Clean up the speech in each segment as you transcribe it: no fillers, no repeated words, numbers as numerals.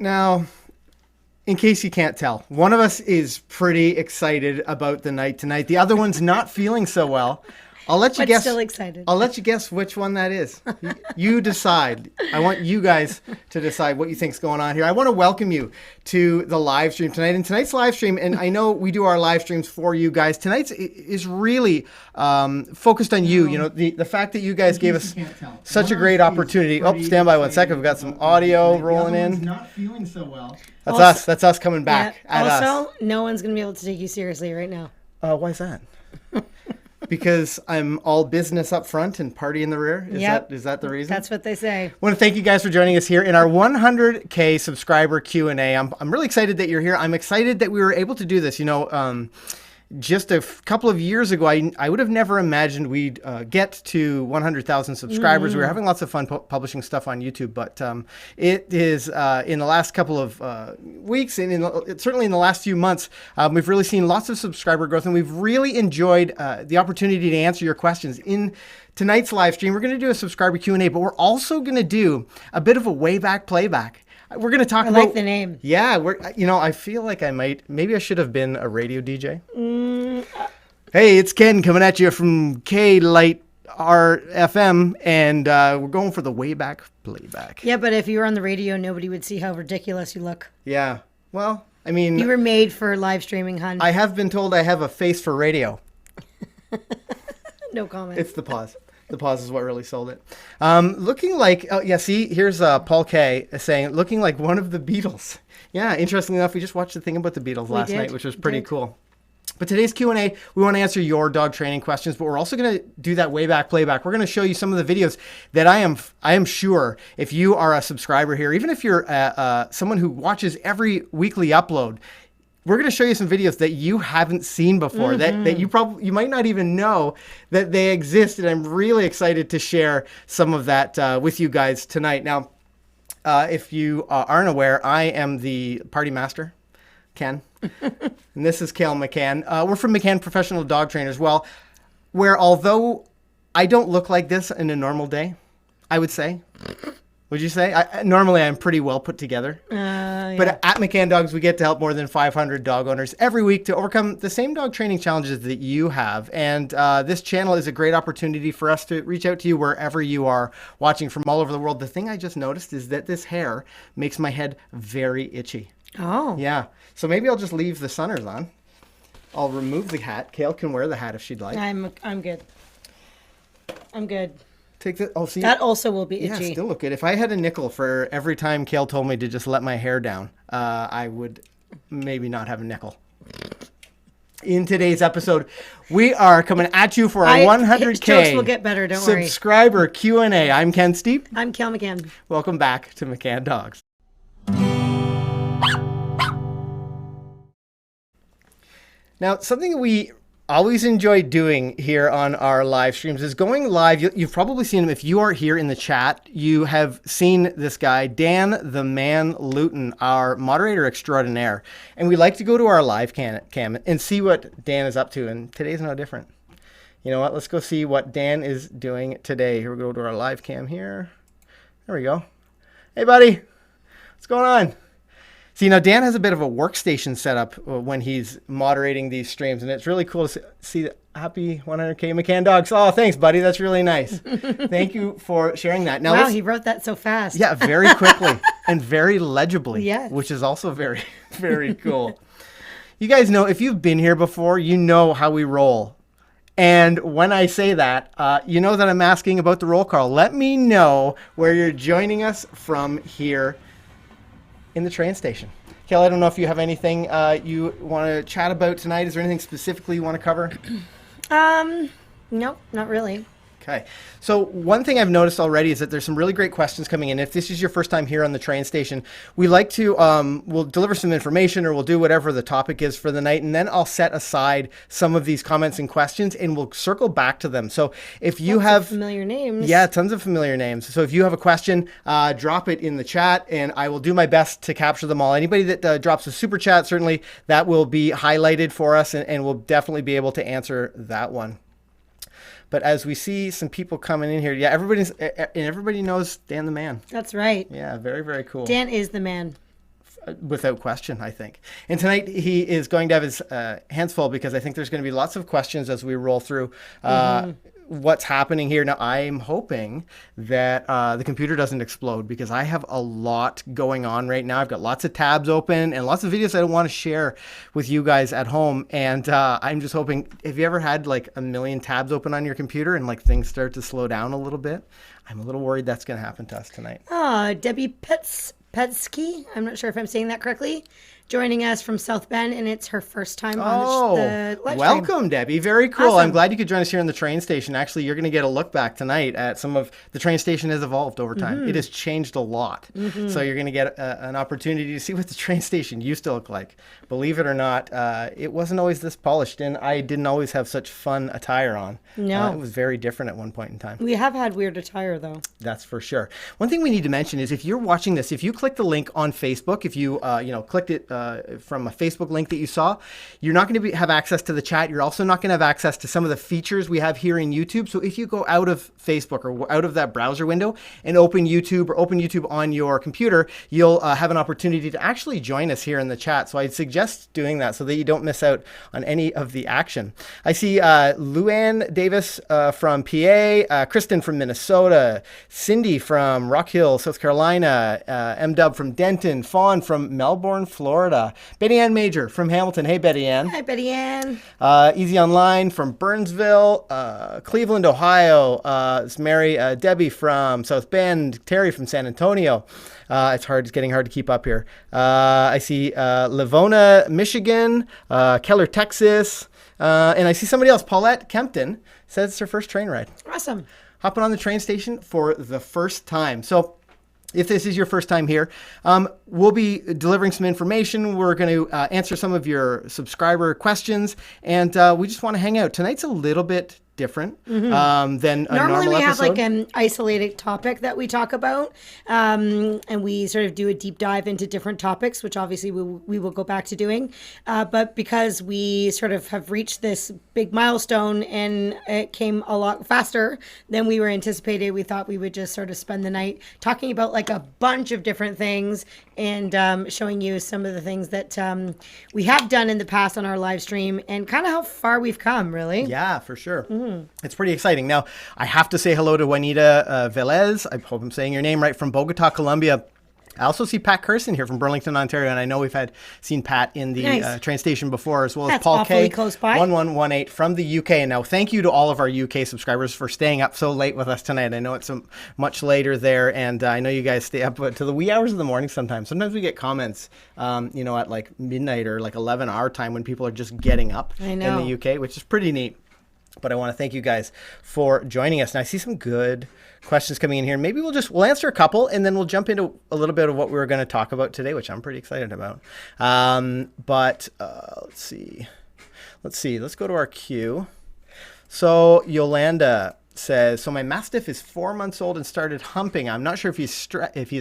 Now, in case you can't tell, one of us is pretty excited about the night tonight. The other one's not feeling so well. I'll let you guess. Still excited. I'll let you guess which one that is. You decide. I want you guys to decide what you think's going on here. I want to welcome you to the live stream tonight. And tonight's live stream, and I know we do our live streams for you guys. Tonight's is really focused on you. You know, the fact that you guys gave us such a great opportunity. Oh, stand by one second. We've got some audio rolling in. Not feeling so well. That's us. That's us coming back at us. Also, no one's going to be able to take you seriously right now. Why is that? Because I'm all business up front and party in the rear? Is that the reason? That's what they say. I want to thank you guys for joining us here in our 100K subscriber Q&A. I'm really excited that you're here. I'm excited that we were able to do this. You know, just a couple of years ago, I would have never imagined we'd get to 100,000 subscribers. We were having lots of fun publishing stuff on YouTube, but it is in the last couple of weeks and certainly in the last few months, we've really seen lots of subscriber growth, and we've really enjoyed the opportunity to answer your questions. In tonight's live stream, we're going to do a subscriber Q&A, but we're also going to do a bit of a way back playback. We're going to talk about... I like the name. Yeah, I feel like maybe I should have been a radio DJ. Hey, it's Ken coming at you from K-Light RFM, and we're going for the way back playback. Yeah, but if you were on the radio, nobody would see how ridiculous you look. Yeah, well, I mean... You were made for live streaming, hun. I have been told I have a face for radio. No comment. It's the pause. The pause is what really sold it. Looking like, here's Paul K saying, looking like one of the Beatles. Yeah, interestingly enough, we just watched the thing about the Beatles last night, which was pretty cool. But today's Q&A, we want to answer your dog training questions, but we're also going to do that way back playback. We're going to show you some of the videos that I am sure if you are a subscriber here, even if you're someone who watches every weekly upload, we're going to show you some videos that you haven't seen before, that you might not even know that they exist. And I'm really excited to share some of that with you guys tonight. Now, if you aren't aware, I am the party master, Ken. And this is Kale McCann. We're from McCann Professional Dog Trainers. Well, where although I don't look like this in a normal day, I would say. Would you say? Normally, I'm pretty well put together. Yeah. But at McCann Dogs, we get to help more than 500 dog owners every week to overcome the same dog training challenges that you have. And this channel is a great opportunity for us to reach out to you wherever you are watching from all over the world. The thing I just noticed is that this hair makes my head very itchy. Oh. Yeah. So maybe I'll just leave the Sunners on. I'll remove the hat. Kale can wear the hat if she'd like. I'm good. I'm good. Take the, see, that also will be itchy. Yeah, still look good. If I had a nickel for every time Kale told me to just let my hair down, I would maybe not have a nickel. In today's episode, we are coming at you for our 100K jokes will get better, don't worry. Subscriber Q&A. I'm Ken Steep. I'm Kale McCann. Welcome back to McCann Dogs. Now, something we always enjoy doing here on our live streams is going live. You've probably seen him. If you are here in the chat, you have seen this guy, Dan the Man Luton, our moderator extraordinaire. And we like to go to our live cam and see what Dan is up to. And today's no different. You know what? Let's go see what Dan is doing today. Here we go to our live cam here. There we go. Hey, buddy. What's going on? See, now Dan has a bit of a workstation set up when he's moderating these streams, and it's really cool to see the happy 100K McCann Dogs. Oh, thanks, buddy. That's really nice. Thank you for sharing that. Now, wow, he wrote that so fast. Yeah, very quickly and very legibly, yes. Which is also very, very cool. You guys know, if you've been here before, you know how we roll. And when I say that, you know that I'm asking about the roll call. Let me know where you're joining us from here in the train station. Kale, I don't know if you have anything you want to chat about tonight. Is there anything specifically you want to cover? Nope, not really. Okay. So one thing I've noticed already is that there's some really great questions coming in. If this is your first time here on the train station, we like to, we'll deliver some information or we'll do whatever the topic is for the night. And then I'll set aside some of these comments and questions and we'll circle back to them. So if you have familiar names. Yeah, tons of familiar names. So if you have a question, drop it in the chat and I will do my best to capture them all. Anybody that drops a super chat, certainly that will be highlighted for us and we'll definitely be able to answer that one. But as we see some people coming in here, yeah, everybody knows Dan the Man. That's right. Yeah, very, very cool. Dan is the man. without question, I think. And tonight he is going to have his hands full because I think there's going to be lots of questions as we roll through what's happening here. Now, I'm hoping that the computer doesn't explode because I have a lot going on right now. I've got lots of tabs open and lots of videos I want to share with you guys at home. And I'm just hoping, have you ever had like a million tabs open on your computer and like things start to slow down a little bit? I'm a little worried that's going to happen to us tonight. Debbie Petsky, I'm not sure if I'm saying that correctly, joining us from South Bend, and it's her first time on the live welcome, stream. Debbie. Very cool. Awesome. I'm glad you could join us here in the train station. Actually, you're going to get a look back tonight at some of the train station has evolved over time. It has changed a lot. So you're going to get an opportunity to see what the train station used to look like. Believe it or not, it wasn't always this polished, and I didn't always have such fun attire on. No. It was very different at one point in time. We have had weird attire, though. That's for sure. One thing we need to mention is if you're watching this, if you click the link on Facebook, if you clicked it from a Facebook link that you saw, you're not going to have access to the chat. You're also not going to have access to some of the features we have here in YouTube. So if you go out of Facebook or out of that browser window and open YouTube or open YouTube on your computer, you'll have an opportunity to actually join us here in the chat. So I'd suggest doing that so that you don't miss out on any of the action. I see Luann Davis from PA, Kristen from Minnesota, Cindy from Rock Hill, South Carolina, M-Dub from Denton, Fawn from Melbourne, Florida, Betty Ann Major from Hamilton. Hey, Betty Ann. Hi, Betty Ann. Easy Online from Burnsville, Cleveland, Ohio. It's Mary, Debbie from South Bend, Terry from San Antonio. It's getting hard to keep up here. I see Livona, Michigan, Keller, Texas, and I see somebody else, Paulette Kempton, says it's her first train ride. Awesome. Hopping on the train station for the first time. So if this is your first time here, we'll be delivering some information. We're going to answer some of your subscriber questions, and we just want to hang out. Tonight's a little bit different than a Normally we have episode. like an isolated topic that we talk about, and we sort of do a deep dive into different topics, which obviously we will go back to doing. But because we sort of have reached this big milestone and it came a lot faster than we were anticipated, we thought we would just sort of spend the night talking about like a bunch of different things and showing you some of the things that we have done in the past on our live stream and kind of how far we've come, really. Yeah, for sure. It's pretty exciting. Now, I have to say hello to Juanita Velez. I hope I'm saying your name right, from Bogota, Colombia. I also see Pat Kirsten here from Burlington, Ontario, and I know we've seen Pat in the train station before, as well as Paul K. Close by. 1118 from the UK. And now, thank you to all of our UK subscribers for staying up so late with us tonight. I know it's much later there, and I know you guys stay up to the wee hours of the morning sometimes. Sometimes we get comments, at like midnight or like 11 our time when people are just getting up in the UK, which is pretty neat. But I want to thank you guys for joining us. And I see some good questions coming in here. Maybe we'll answer a couple, and then we'll jump into a little bit of what we were going to talk about today, which I'm pretty excited about. Let's see. Let's go to our queue. So Yolanda says, so my Mastiff is 4 months old and started humping. I'm not sure if he's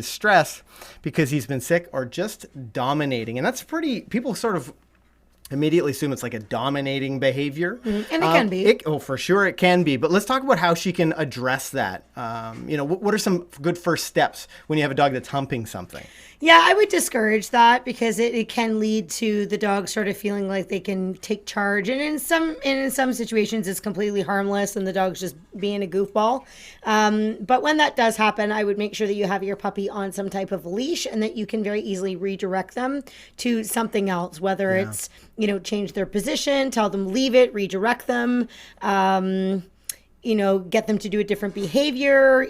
stressed because he's been sick or just dominating. And that's people sort of immediately assume it's like a dominating behavior. And it can be. For sure it can be. But let's talk about how she can address that. What are some good first steps when you have a dog that's humping something? Yeah, I would discourage that because it can lead to the dog sort of feeling like they can take charge. And in some situations, it's completely harmless and the dog's just being a goofball. But when that does happen, I would make sure that you have your puppy on some type of leash and that you can very easily redirect them to something else, whether it's, change their position, tell them leave it, redirect them, get them to do a different behavior,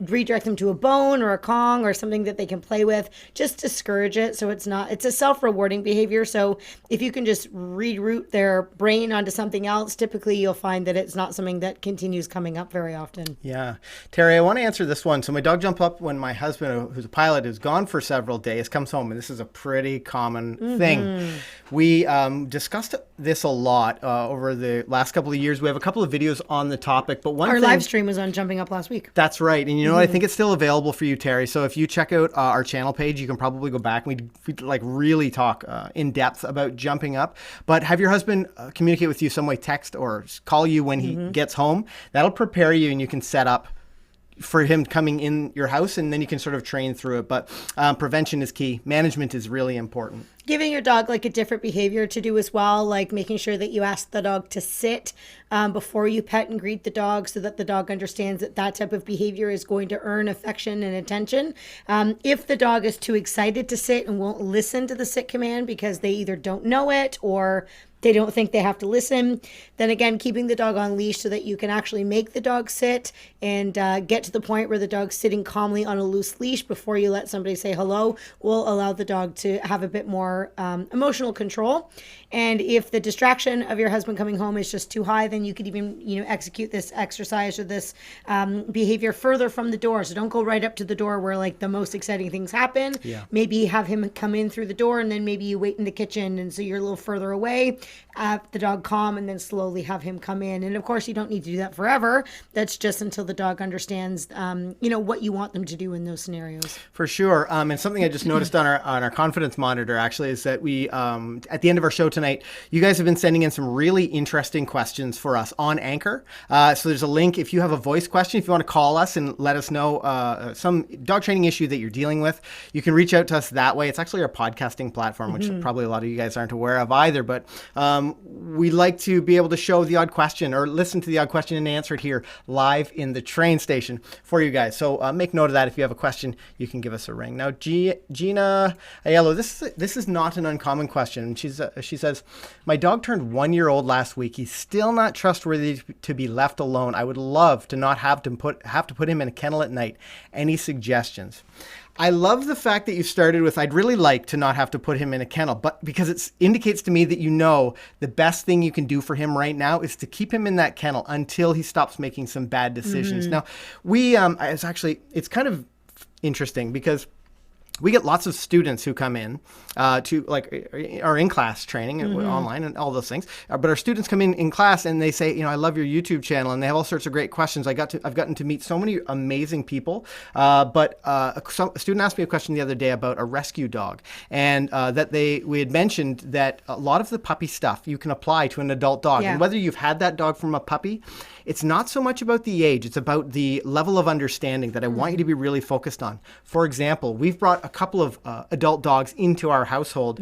redirect them to a bone or a Kong or something that they can play with. Just discourage it. So it's a self-rewarding behavior. So if you can just reroute their brain onto something else, typically you'll find that it's not something that continues coming up very often. Yeah. Terry, I want to answer this one. So my dog jumped up when my husband, who's a pilot, who's gone for several days, comes home. And this is a pretty common thing. We discussed this a lot over the last couple of years. We have a couple of videos on the topic, but our live stream was on jumping up last week. That's right. And you know what? I think it's still available for you, Terry. So if you check out our channel page, you can probably go back and we like really talk in depth about jumping up. But have your husband communicate with you some way, text or call you when he gets home. That'll prepare you and you can set up for him coming in your house, and then you can sort of train through it. But prevention is key. Management is really important. Giving your dog like a different behavior to do as well, like making sure that you ask the dog to sit before you pet and greet the dog, so that the dog understands that that type of behavior is going to earn affection and attention. If the dog is too excited to sit and won't listen to the sit command because they either don't know it or they don't think they have to listen, then again, keeping the dog on leash so that you can actually make the dog sit and get to the point where the dog's sitting calmly on a loose leash before you let somebody say hello will allow the dog to have a bit more emotional control. And if the distraction of your husband coming home is just too high, then you could even, execute this exercise or this behavior further from the door. So don't go right up to the door where like the most exciting things happen. Yeah. Maybe have him come in through the door, and then maybe you wait in the kitchen, and so you're a little further away. The dog calm, and then slowly have him come in. And of course, you don't need to do that forever. That's just until the dog understands, what you want them to do in those scenarios. For sure. And something I just noticed on our confidence monitor actually is that we, at the end of our show tonight, you guys have been sending in some really interesting questions for us on Anchor. So there's a link. If you have a voice question, if you want to call us and let us know some dog training issue that you're dealing with, you can reach out to us that way. It's actually our podcasting platform, which probably a lot of you guys aren't aware of either. But we like to be able to show the odd question or listen to the odd question and answer it here live in the train station for you guys. So make note of that. If you have a question, you can give us a ring. Now, Gina Aiello, this is not an uncommon question. She says, my dog turned 1 year old last week. He's still not trustworthy to be left alone. I would love to not have to put him in a kennel at night. Any suggestions? I love the fact that you started with, I'd really like to not have to put him in a kennel, but because it indicates to me that the best thing you can do for him right now is to keep him in that kennel until he stops making some bad decisions. Now, it's kind of interesting because we get lots of students who come in are in class training online and all those things. But our students come in class and they say, I love your YouTube channel, and they have all sorts of great questions. I've gotten to meet so many amazing people. But a student asked me a question the other day about a rescue dog, and we had mentioned that a lot of the puppy stuff you can apply to an adult dog. Yeah. And whether you've had that dog from a puppy, it's not so much about the age, it's about the level of understanding that I want you to be really focused on. For example, we've brought a couple of adult dogs into our household.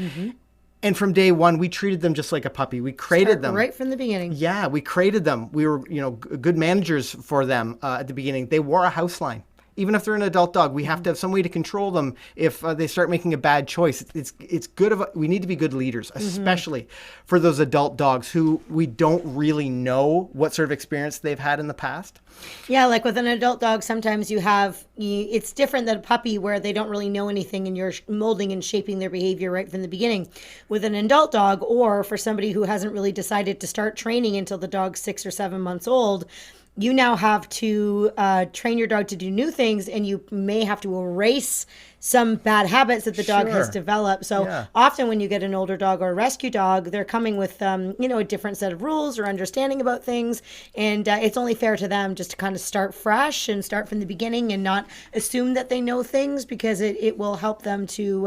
And from day one, we treated them just like a puppy. We crated them. Right from the beginning. Yeah, we crated them. We were, good managers for them at the beginning. They wore a house line. Even if they're an adult dog, we have to have some way to control them if they start making a bad choice. It's good. We need to be good leaders, especially for those adult dogs who we don't really know what sort of experience they've had in the past. Yeah, like with an adult dog, sometimes it's different than a puppy where they don't really know anything and you're molding and shaping their behavior right from the beginning. With an adult dog, or for somebody who hasn't really decided to start training until the dog's 6 or 7 months old, you now have to train your dog to do new things, and you may have to erase some bad habits that the dog has developed. So often when you get an older dog or a rescue dog, they're coming with, a different set of rules or understanding about things. And it's only fair to them just to kind of start fresh and start from the beginning and not assume that they know things, because it will help them to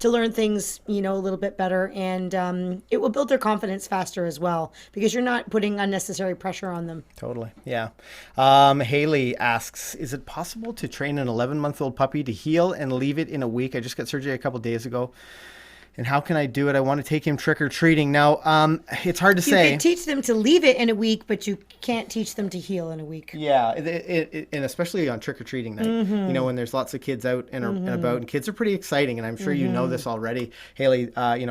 learn things, a little bit better. And it will build their confidence faster as well, because you're not putting unnecessary pressure on them. Totally. Yeah. Haley asks, is it possible to train an 11-month-old puppy to heel and leave it in a week? I just got surgery a couple days ago. And how can I do it? I want to take him trick-or-treating. Now, it's hard to say. You can teach them to leave it in a week, but you can't teach them to heel in a week. Yeah, and especially on trick-or-treating night, when there's lots of kids out and about, and kids are pretty exciting, and I'm sure you know this already, Haley.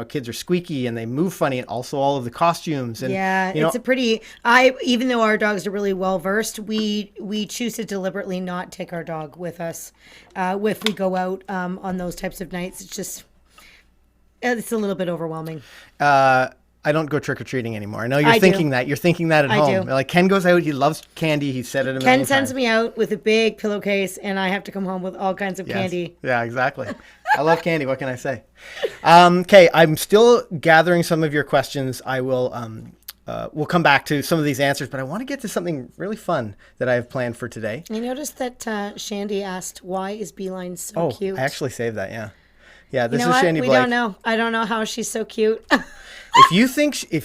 Kids are squeaky and they move funny, and also all of the costumes. And, it's even though our dogs are really well-versed, we choose to deliberately not take our dog with us if we go out on those types of nights. It's a little bit overwhelming. I don't go trick-or-treating anymore. I know you're thinking that. You're thinking that at home. Do. Like, Ken goes out. He loves candy. He said it a million times. Ken sends me out with a big pillowcase, and I have to come home with all kinds of candy. Yeah, exactly. I love candy. What can I say? Okay, I'm still gathering some of your questions. I will... we'll come back to some of these answers, but I want to get to something really fun that I have planned for today. I noticed that Shandy asked, why is Beeline so cute? I actually saved that, yeah. Yeah, this is what? Shandy We Blake. don't know. I don't know how she's so cute. If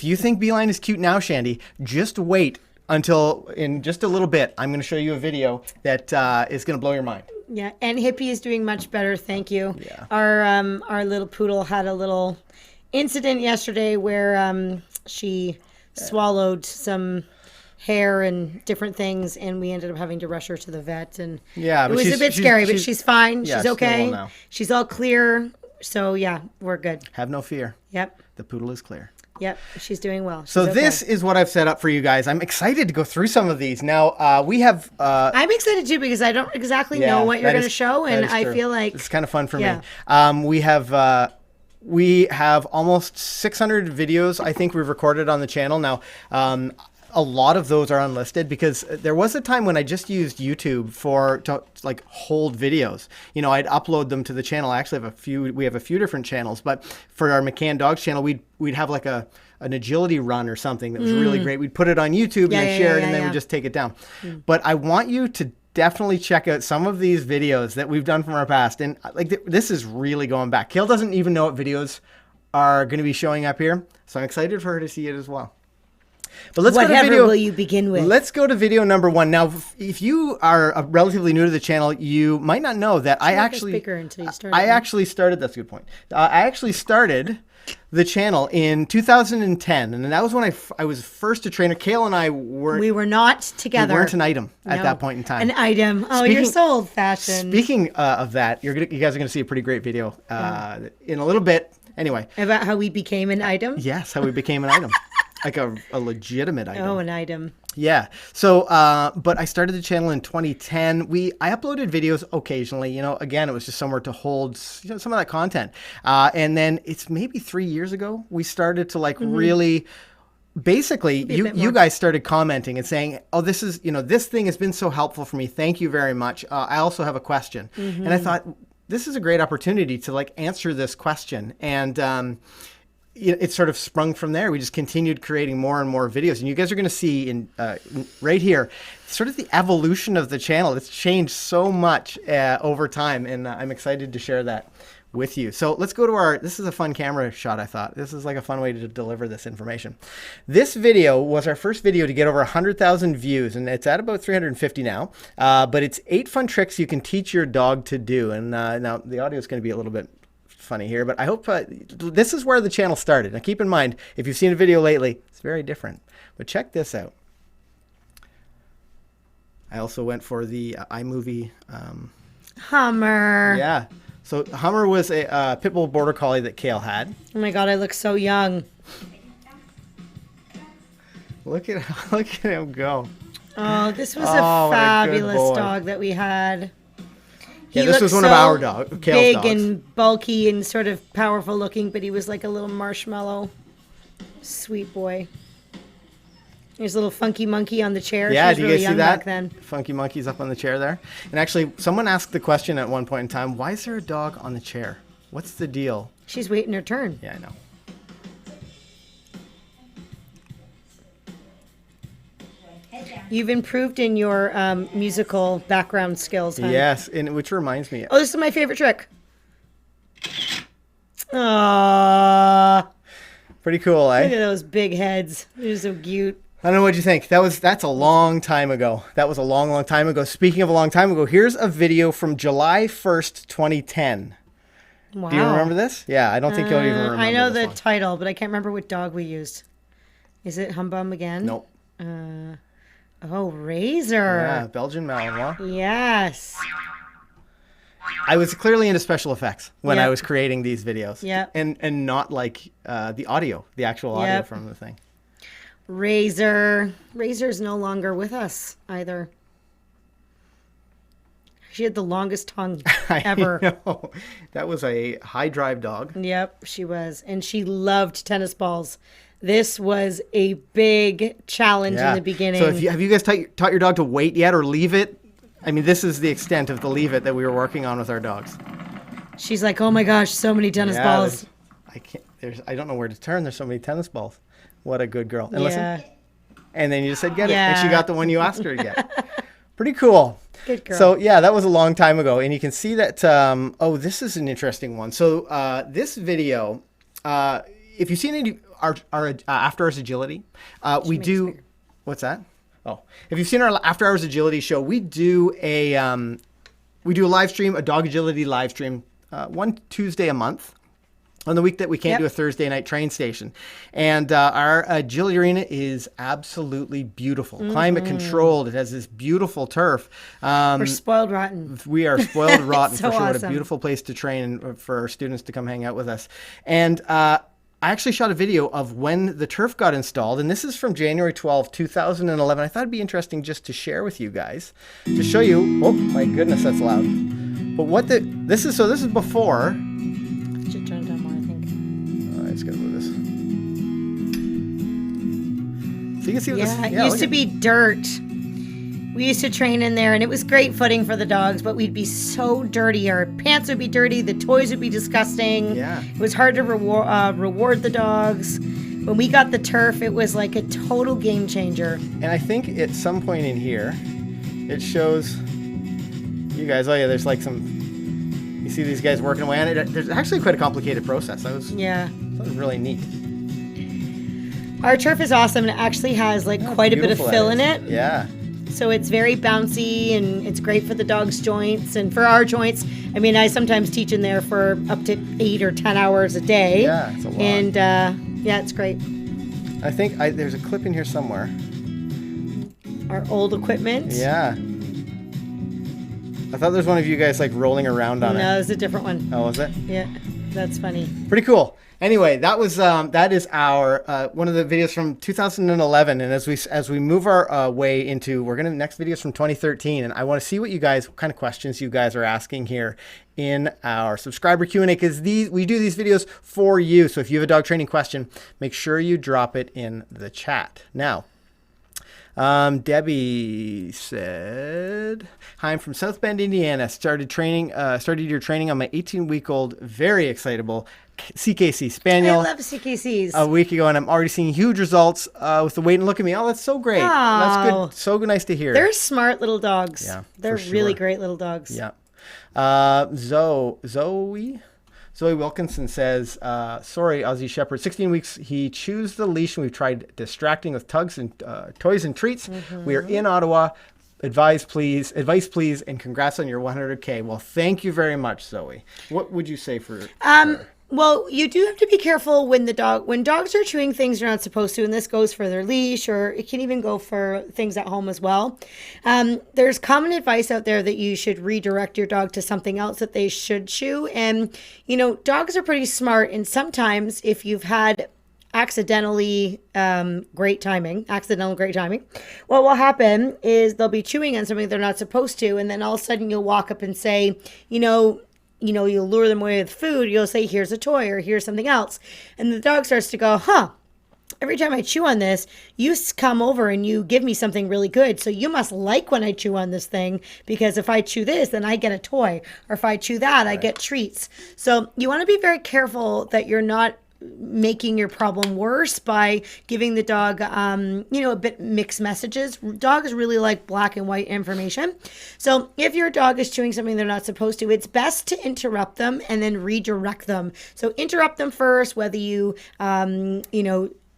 you think Beeline is cute now, Shandy, just wait until in just a little bit, I'm going to show you a video that is going to blow your mind. Yeah, and Hippie is doing much better, thank you. Yeah. Our little poodle had a little incident yesterday where she swallowed some hair and different things, and we ended up having to rush her to the vet, and Yeah, it but was a bit scary, but she's fine. Yeah, She's she's doing okay. well now. She's all clear. So yeah, we're good. Have no fear. Yep. The poodle is clear. Yep. She's doing well. So She's this okay. is what I've set up for you guys. I'm excited to go through some of these. Now, we have... I'm excited too because I don't exactly know what you're going to show, and I feel like it's kind of fun for Yeah. me. We have almost 600 videos I think we've recorded on the channel. Now, a lot of those are unlisted because there was a time when I just used YouTube to like hold videos. You know, I'd upload them to the channel. I actually have we have a few different channels, but for our McCann Dogs channel, we'd have like an agility run or something that was really great. We'd put it on YouTube and share it, and then we'd just take it down. But I want you to definitely check out some of these videos that we've done from our past. And like this is really going back. Kale doesn't even know what videos are going to be showing up here. So I'm excited for her to see it as well. But let's go to video. will you begin with? Let's go to video number 1. Now, if you are relatively new to the channel, you might not know that I actually started. That's a good point. I actually started the channel in 2010, and that was when I was first a trainer. Kale and I weren't. We were not together. We weren't an item at that point in time. An item. Oh, you're so old-fashioned. Speaking of that, you guys are going to see a pretty great video in a little bit. Anyway, about how we became an item. Yes, how we became an item. Like a legitimate item. Oh, an item. Yeah. So, but I started the channel in 2010. I uploaded videos occasionally. You know, again, it was just somewhere to hold some of that content. And then it's maybe 3 years ago we started to really. Basically, you guys started commenting and saying, "Oh, this thing has been so helpful for me. Thank you very much. I also have a question." And I thought this is a great opportunity to answer this question and. It sort of sprung from there. We just continued creating more and more videos, and you guys are going to see right here sort of the evolution of the channel. It's changed so much over time, and I'm excited to share that with you. So let's go to this is a fun camera shot. I thought this is like a fun way to deliver this information. This video was our first video to get over 100,000 views, and it's at about 350 now. But it's 8 fun tricks you can teach your dog to do. And now the audio is going to be a little bit funny here, but I hope this is where the channel started. Now keep in mind, if you've seen a video lately, it's very different. But check this out. I also went for the iMovie Hummer. Yeah. So Hummer was a pit bull border collie that Kale had. Oh my god, I look so young. Look at him go. Oh, this was a fabulous dog that we had. Yeah, this was one of our Kale's big dogs. And bulky and sort of powerful looking, but he was like a little marshmallow. Sweet boy. There's a little funky monkey on the chair. Yeah, she was do you really guys see young that? back then. Funky monkey's up on the chair there. And actually, someone asked the question at one point in time, why is there a dog on the chair? What's the deal? She's waiting her turn. Yeah, I know. You've improved in your musical background skills, huh? Yes, and which reminds me. Oh, this is my favorite trick. Aww. Pretty cool, eh? Look at those big heads. They're so cute. I don't know what you think. That's a long time ago. That was a long, long time ago. Speaking of a long time ago, here's a video from July 1st, 2010. Wow. Do you remember this? Yeah, I don't think you'll even remember I know this the one. title, but I can't remember what dog we used. Is it Humbum again? Nope. Oh, Razor. Yeah, Belgian Malinois. Yes. I was clearly into special effects when Yep. I was creating these videos. Yep. And not like the audio, the actual audio Yep. from the thing. Razor. Razor's no longer with us either. She had the longest tongue ever. I know. That was a high drive dog. Yep, she was. And she loved tennis balls. This was a big challenge in the beginning. So have you guys taught your dog to wait yet or leave it? I mean, this is the extent of the leave it that we were working on with our dogs. She's like, oh my gosh, so many tennis balls. I don't know where to turn. There's so many tennis balls. What a good girl. And Yeah. listen. And then you just said, get it. Yeah. And she got the one you asked her to get. Pretty cool. Good girl. So yeah, that was a long time ago. And you can see that, this is an interesting one. So this video, if you've seen any our After Hours Agility, we do, what's that? if you've seen our After Hours Agility show, we do a live stream, a dog agility live stream, one Tuesday a month. On the week that we can't do a Thursday night train station. And our agility arena is absolutely beautiful. Climate controlled. It has this beautiful turf. We're spoiled rotten. We are spoiled rotten so for sure. awesome. What a beautiful place to train and for our students to come hang out with us. And I actually shot a video of when the turf got installed. And this is from January 12, 2011. I thought it'd be interesting just to share with you guys. To show you. Oh, my goodness, that's loud. But this is before. Should turn it down more, I think. I just gotta move this. So you can see what this. It used to be dirt. We used to train in there, and it was great footing for the dogs, but we'd be so dirty. Our pants would be dirty. The toys would be disgusting. Yeah. It was hard to reward the dogs. When we got the turf, it was like a total game changer. And I think at some point in here, it shows you guys. Oh yeah, there's like some. You see these guys working away on it. There's actually quite a complicated process. That was really neat. Our turf is awesome, and it actually has like quite a bit of fill in it. Yeah. So it's very bouncy, and it's great for the dog's joints and for our joints. I mean, I sometimes teach in there for up to 8 or 10 hours a day. Yeah, it's a lot. And it's great. I think there's a clip in here somewhere. Our old equipment. Yeah. I thought there was one of you guys like rolling around on it. No, it's a different one. Oh, was it? Yeah, that's funny. Pretty cool. Anyway, that is our one of the videos from 2011, and as we move our way into, next videos from 2013, and I want to see what kind of questions you guys are asking here in our subscriber Q&A, because we do these videos for you. So if you have a dog training question, make sure you drop it in the chat now. Debbie said, "Hi, I'm from South Bend, Indiana. Started your training on my 18-week-old, very excitable CKC Spaniel. I love CKCs. A week ago, and I'm already seeing huge results with the weight and look at me. Oh, that's so great. That's good. So nice to hear. They're smart little dogs. Yeah, they're really great little dogs. Yeah. Zoe Wilkinson says, sorry, Aussie Shepherd, 16 weeks, he chews the leash, and we've tried distracting with tugs and toys and treats. We are in Ottawa. Advice, please, and congrats on your 100K. Well, thank you very much, Zoe. What would you say for her? Well, you do have to be careful when dogs are chewing things they're not supposed to, and this goes for their leash, or it can even go for things at home as well. There's common advice out there that you should redirect your dog to something else that they should chew. And, dogs are pretty smart, and sometimes if you've had accidental great timing, what will happen is they'll be chewing on something they're not supposed to, and then all of a sudden you'll walk up and say, you'll lure them away with food. You'll say, here's a toy, or here's something else. And the dog starts to go, every time I chew on this, you come over and you give me something really good. So you must like when I chew on this thing, because if I chew this, then I get a toy. Or if I chew that, I get treats. So you want to be very careful that you're not making your problem worse by giving the dog, a bit mixed messages. Dogs really like black and white information. So if your dog is chewing something they're not supposed to, it's best to interrupt them and then redirect them. So interrupt them first, whether you,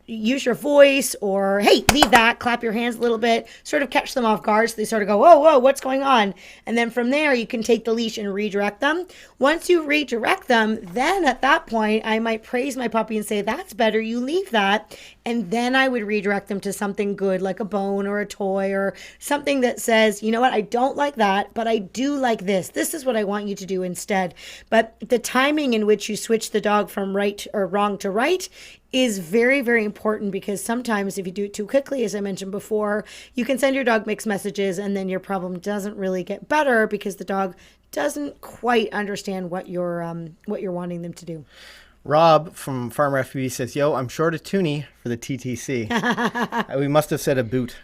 use your voice, or hey, leave that, clap your hands a little bit, sort of catch them off guard so they sort of go, whoa, what's going on? And then from there you can take the leash and redirect them. Once you redirect them, then at that point I might praise my puppy and say, that's better, you leave that. And then I would redirect them to something good, like a bone or a toy, or something that says, you know what, I don't like that, but I do like this. This is what I want you to do instead. But the timing in which you switch the dog from right or wrong to right is very, very important, because sometimes if you do it too quickly, as I mentioned before, you can send your dog mixed messages, and then your problem doesn't really get better because the dog doesn't quite understand what you're wanting them to do. Rob from Farmer FPV says, yo, I'm short a toonie for the TTC. We must have said a boot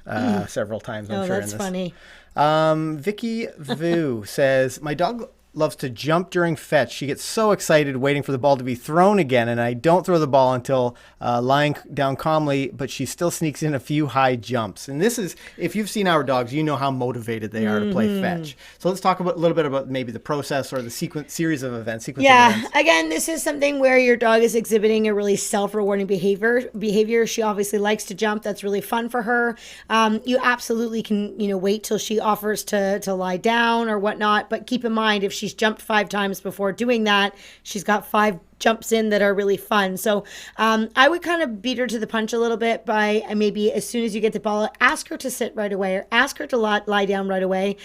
several times, I'm sure. That's funny. Vicky Vu says, my dog loves to jump during fetch. She gets so excited waiting for the ball to be thrown again, and I don't throw the ball until lying down calmly, but she still sneaks in a few high jumps. And this is, if you've seen our dogs, you know how motivated they are to play fetch. So let's talk a little bit about maybe the process or the series of events. Again, this is something where your dog is exhibiting a really self-rewarding behavior. She obviously likes to jump. That's really fun for her. You absolutely can, wait till she offers to lie down or whatnot, but keep in mind, if she's jumped 5 times before doing that, she's got 5 jumps in that are really fun. So I would kind of beat her to the punch a little bit by maybe as soon as you get the ball, ask her to sit right away or ask her to lie down right away,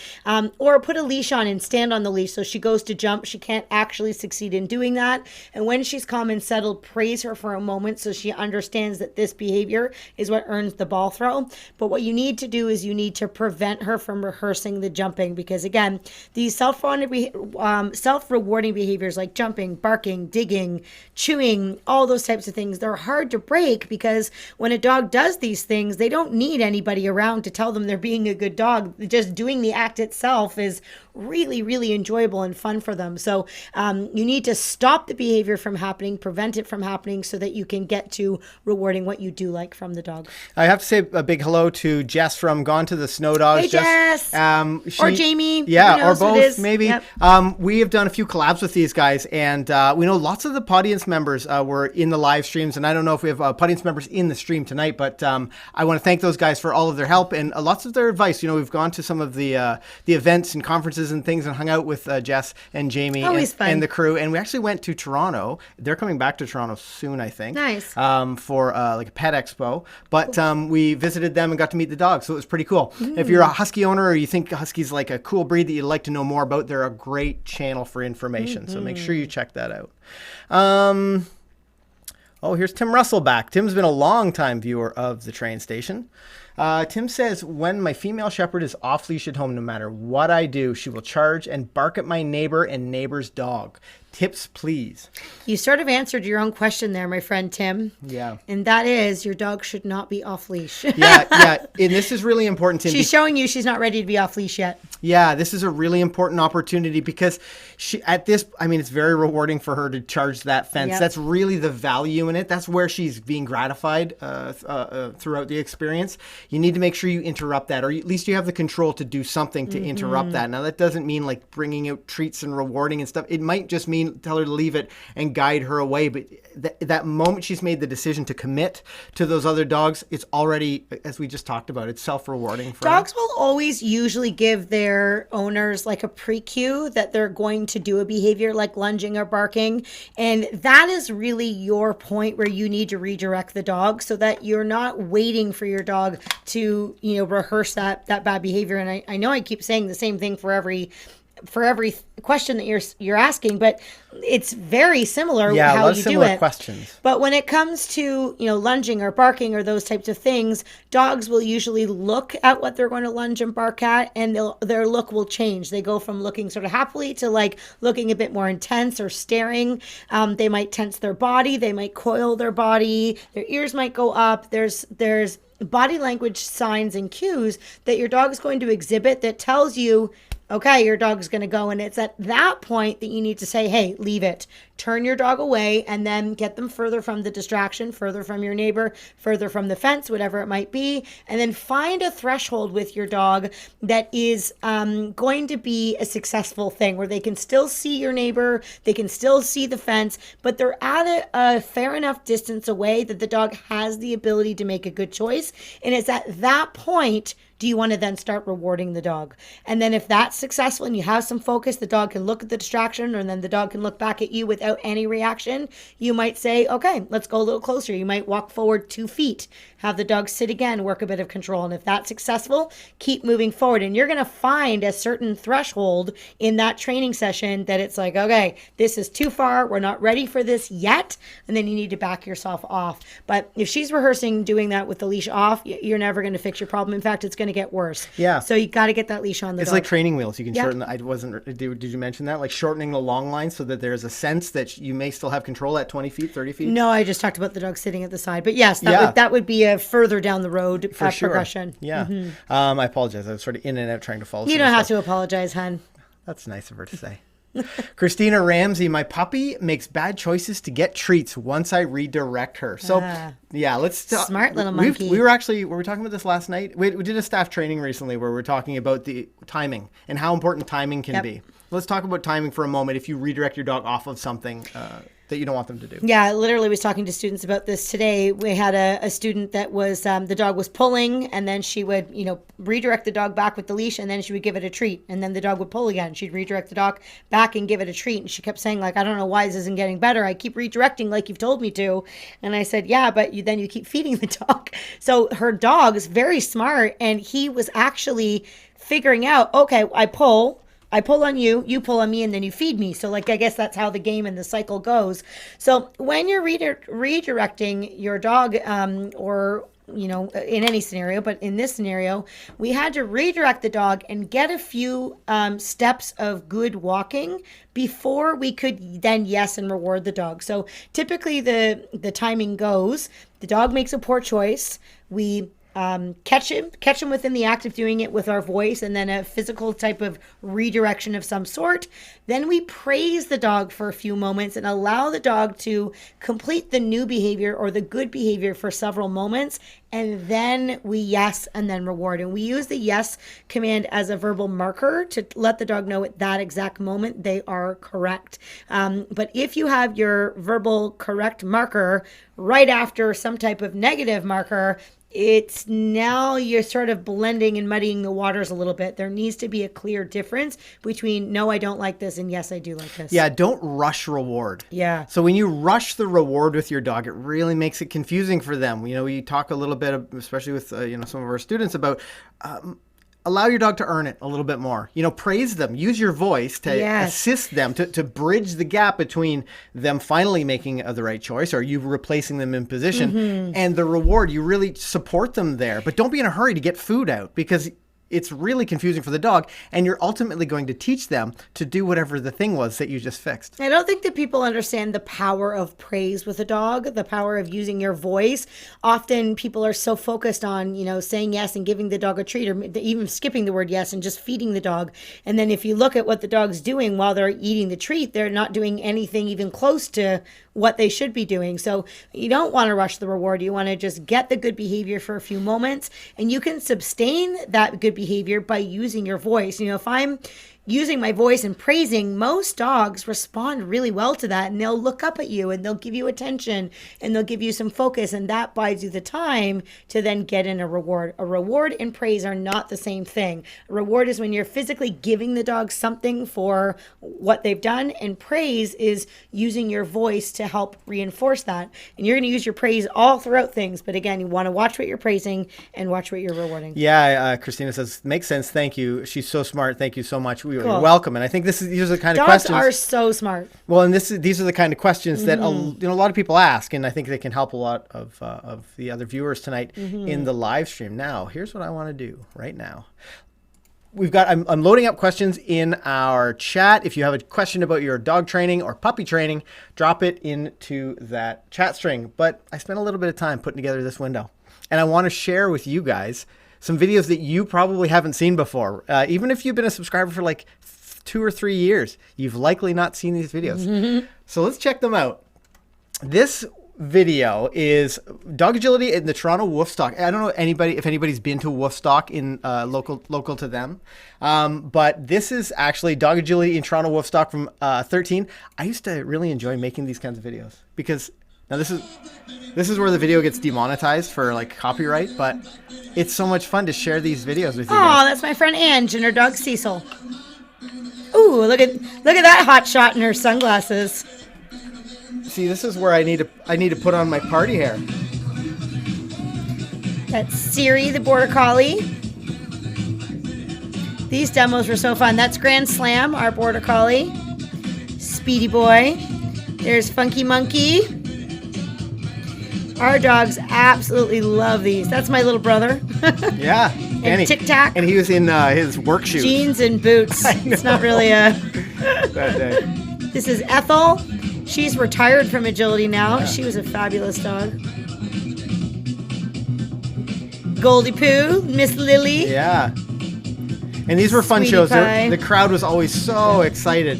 or put a leash on and stand on the leash. So she goes to jump. She can't actually succeed in doing that. And when she's calm and settled, praise her for a moment so she understands that this behavior is what earns the ball throw. But what you need to do is you need to prevent her from rehearsing the jumping, because again, these self-rewarding behaviors like jumping, barking, digging, chewing, all those types of things, they're hard to break, because when a dog does these things, they don't need anybody around to tell them they're being a good dog. Just doing the act itself is really, really enjoyable and fun for them. So you need to stop the behavior from happening, prevent it from happening, so that you can get to rewarding what you do like from the dog. I have to say a big hello to Jess from Gone to the Snow Dogs. Hey, Jess. Or Jamie. Yeah, or both, maybe. Yep. We have done a few collabs with these guys, and we know lots of the Pottyance members were in the live streams, and I don't know if we have Pottyance members in the stream tonight, but I want to thank those guys for all of their help and lots of their advice. We've gone to some of the events and conferences and things and hung out with Jess and Jamie and the crew, and we actually went to Toronto. They're coming back to Toronto soon, I think. Nice. For like a pet expo, but we visited them and got to meet the dogs, so it was pretty cool. If you're a husky owner or you think husky's like a cool breed that you'd like to know more about, they're a great channel for information, so make sure you check that out. Here's Tim Russell back. Tim's been a long-time viewer of the train station. Tim says, when my female shepherd is off-leash at home, no matter what I do, she will charge and bark at my neighbor and neighbor's dog. Tips, please. You sort of answered your own question there, my friend Tim. Yeah. And that is, your dog should not be off-leash. Yeah. And this is really important, Tim. She's showing you she's not ready to be off-leash yet. Yeah, this is a really important opportunity, because it's very rewarding for her to charge that fence. Yep. That's really the value in it. That's where she's being gratified throughout the experience. You need to make sure you interrupt that, or at least you have the control to do something to interrupt that. Now, that doesn't mean like bringing out treats and rewarding and stuff. It might just mean tell her to leave it and guide her away. But that moment she's made the decision to commit to those other dogs, it's already, as we just talked about, it's self-rewarding for dogs her. Will always usually give their owners like a pre-cue that they're going to do a behavior like lunging or barking. And that is really your point where you need to redirect the dog so that you're not waiting for your dog to, rehearse that bad behavior. And I know I keep saying the same thing for every question that you're asking, but it's very similar how you do it. Questions. But when it comes to lunging or barking or those types of things, dogs will usually look at what they're going to lunge and bark at, and their look will change. They go from looking sort of happily to like looking a bit more intense or staring. They might tense their body. They might coil their body. Their ears might go up. There's body language signs and cues that your dog is going to exhibit that tells you, okay, your dog's going to go. And it's at that point that you need to say, hey, leave it. Turn your dog away and then get them further from the distraction, further from your neighbor, further from the fence, whatever it might be. And then find a threshold with your dog that is going to be a successful thing where they can still see your neighbor, they can still see the fence, but they're at a fair enough distance away that the dog has the ability to make a good choice. And it's at that point, do you want to then start rewarding the dog? And then if that's successful and you have some focus, the dog can look at the distraction, and then the dog can look back at you without any reaction. You might say, okay, let's go a little closer. You might walk forward 2 feet, have the dog sit again, work a bit of control. And if that's successful, keep moving forward. And you're going to find a certain threshold in that training session that it's like, okay, this is too far. We're not ready for this yet. And then you need to back yourself off. But if she's rehearsing doing that with the leash off, you're never going to fix your problem. In fact, it's going to get worse. Yeah. So you got to get that leash on the dog. It's like training wheels. You can shorten did you mention that? Like shortening the long line so that there's a sense that you may still have control at 20 feet, 30 feet? No, I just talked about the dog sitting at the side. But yes, that would be a further down the road for sure. progression. Yeah. I apologize. I was sort of in and out trying to follow. You don't have to apologize, hon. That's nice of her to say. Christina Ramsey, my puppy makes bad choices to get treats once I redirect her. So, yeah, let's smart little monkey. We were talking about this last night. We did a staff training recently where we were talking about the timing and how important timing can be. Let's talk about timing for a moment if you redirect your dog off of something that you don't want them to do. Yeah, I literally was talking to students about this today. We had a student that was, the dog was pulling, and then she would, redirect the dog back with the leash, and then she would give it a treat. And then the dog would pull again. She'd redirect the dog back and give it a treat. And she kept saying, like, I don't know why this isn't getting better. I keep redirecting like you've told me to. And I said, yeah, but then you keep feeding the dog. So her dog is very smart, and he was actually figuring out, okay, I pull on you, you pull on me, and then you feed me. So, like, I guess that's how the game and the cycle goes. So when you're redirecting your dog, or, in any scenario, but in this scenario, we had to redirect the dog and get a few steps of good walking before we could then yes and reward the dog. So typically the timing goes, the dog makes a poor choice. We catch him within the act of doing it with our voice, and then a physical type of redirection of some sort. Then we praise the dog for a few moments and allow the dog to complete the new behavior or the good behavior for several moments. And then we yes and then reward. And we use the yes command as a verbal marker to let the dog know at that exact moment they are correct. But if you have your verbal correct marker right after some type of negative marker, it's now you're sort of blending and muddying the waters a little bit. There needs to be a clear difference between no, I don't like this, and yes, I do like this. Yeah, don't rush reward. Yeah. So when you rush the reward with your dog, it really makes it confusing for them. We talk a little bit, especially with some of our students, about allow your dog to earn it a little bit more. Praise them. Use your voice to assist them, to bridge the gap between them finally making the right choice or you replacing them in position and the reward. You really support them there. But don't be in a hurry to get food out, because it's really confusing for the dog, and you're ultimately going to teach them to do whatever the thing was that you just fixed. I don't think that people understand the power of praise with a dog, the power of using your voice. Often people are so focused on, saying yes and giving the dog a treat, or even skipping the word yes and just feeding the dog. And then if you look at what the dog's doing while they're eating the treat, they're not doing anything even close to what they should be doing. So you don't want to rush the reward. You want to just get the good behavior for a few moments, and you can sustain that good behavior by using your voice. If I'm using my voice and praising, most dogs respond really well to that, and they'll look up at you and they'll give you attention and they'll give you some focus, and that buys you the time to then get in a reward. A reward and praise are not the same thing. A reward is when you're physically giving the dog something for what they've done, and praise is using your voice to help reinforce that. And you're going to use your praise all throughout things, but again, you want to watch what you're praising and watch what you're rewarding. Yeah, Christina says, makes sense. Thank you. She's so smart. Thank you so much. Cool. You're welcome. And I think these are the kind of Dogs questions. are so smart. Well, and these are the kind of questions that a lot of people ask, and I think they can help a lot of the other viewers tonight in the live stream. Now, here's what I want to do right now. I'm loading up questions in our chat. If you have a question about your dog training or puppy training, drop it into that chat string. But I spent a little bit of time putting together this window, and I want to share with you guys some videos that you probably haven't seen before. Even if you've been a subscriber for like 2 or 3 years, you've likely not seen these videos. So let's check them out. This video is dog agility in the Toronto Wolfstock. I don't know if anybody's been to Wolfstock in local to them, but this is actually dog agility in Toronto Wolfstock from 13. I used to really enjoy making these kinds of videos, because now this is where the video gets demonetized for like copyright, but it's so much fun to share these videos with you guys. Oh, that's my friend Ange and her dog Cecil. Ooh, look at that hot shot in her sunglasses. See, this is where I need to put on my party hair. That's Siri, the Border Collie. These demos were so fun. That's Grand Slam, our Border Collie. Speedy Boy. There's Funky Monkey. Our dogs absolutely love these. That's my little brother. Yeah. And Tic Tac. And he was in his work shoes. Jeans and boots. It's not really a... that day. This is Ethel. She's retired from agility now. Yeah. She was a fabulous dog. Goldie Poo, Miss Lily. Yeah. And these were fun Sweetie shows. Pie. The crowd was always so excited.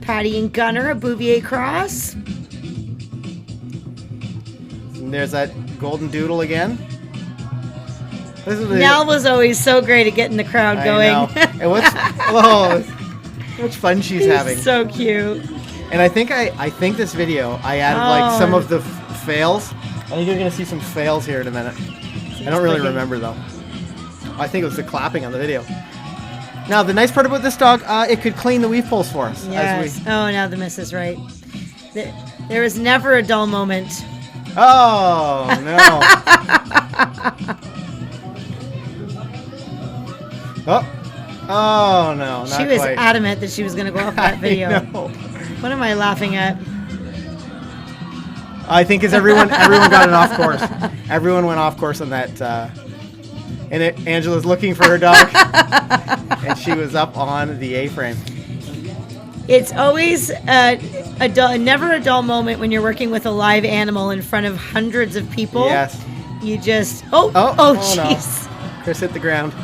Patty and Gunner, a Bouvier cross. And there's that golden doodle again. Nell was always so great at getting the crowd going. I know. And what's fun she's having. So cute. And I think this video I added like some of the fails. I think you're gonna see some fails here in a minute. I don't really remember though. I think it was the clapping on the video. Now the nice part about this dog, it could clean the weave poles for us. Yes. Oh, now the miss is right. There was never a dull moment. Oh no. Oh no, not She was quite. adamant that she was going to go off that video. I know. What am I laughing at? I think because everyone got an off course. Everyone went off course on that. Angela's looking for her dog, and she was up on the A-frame. It's always never a dull moment when you're working with a live animal in front of hundreds of people. Yes. You just Oh, jeez. No. Chris hit the ground.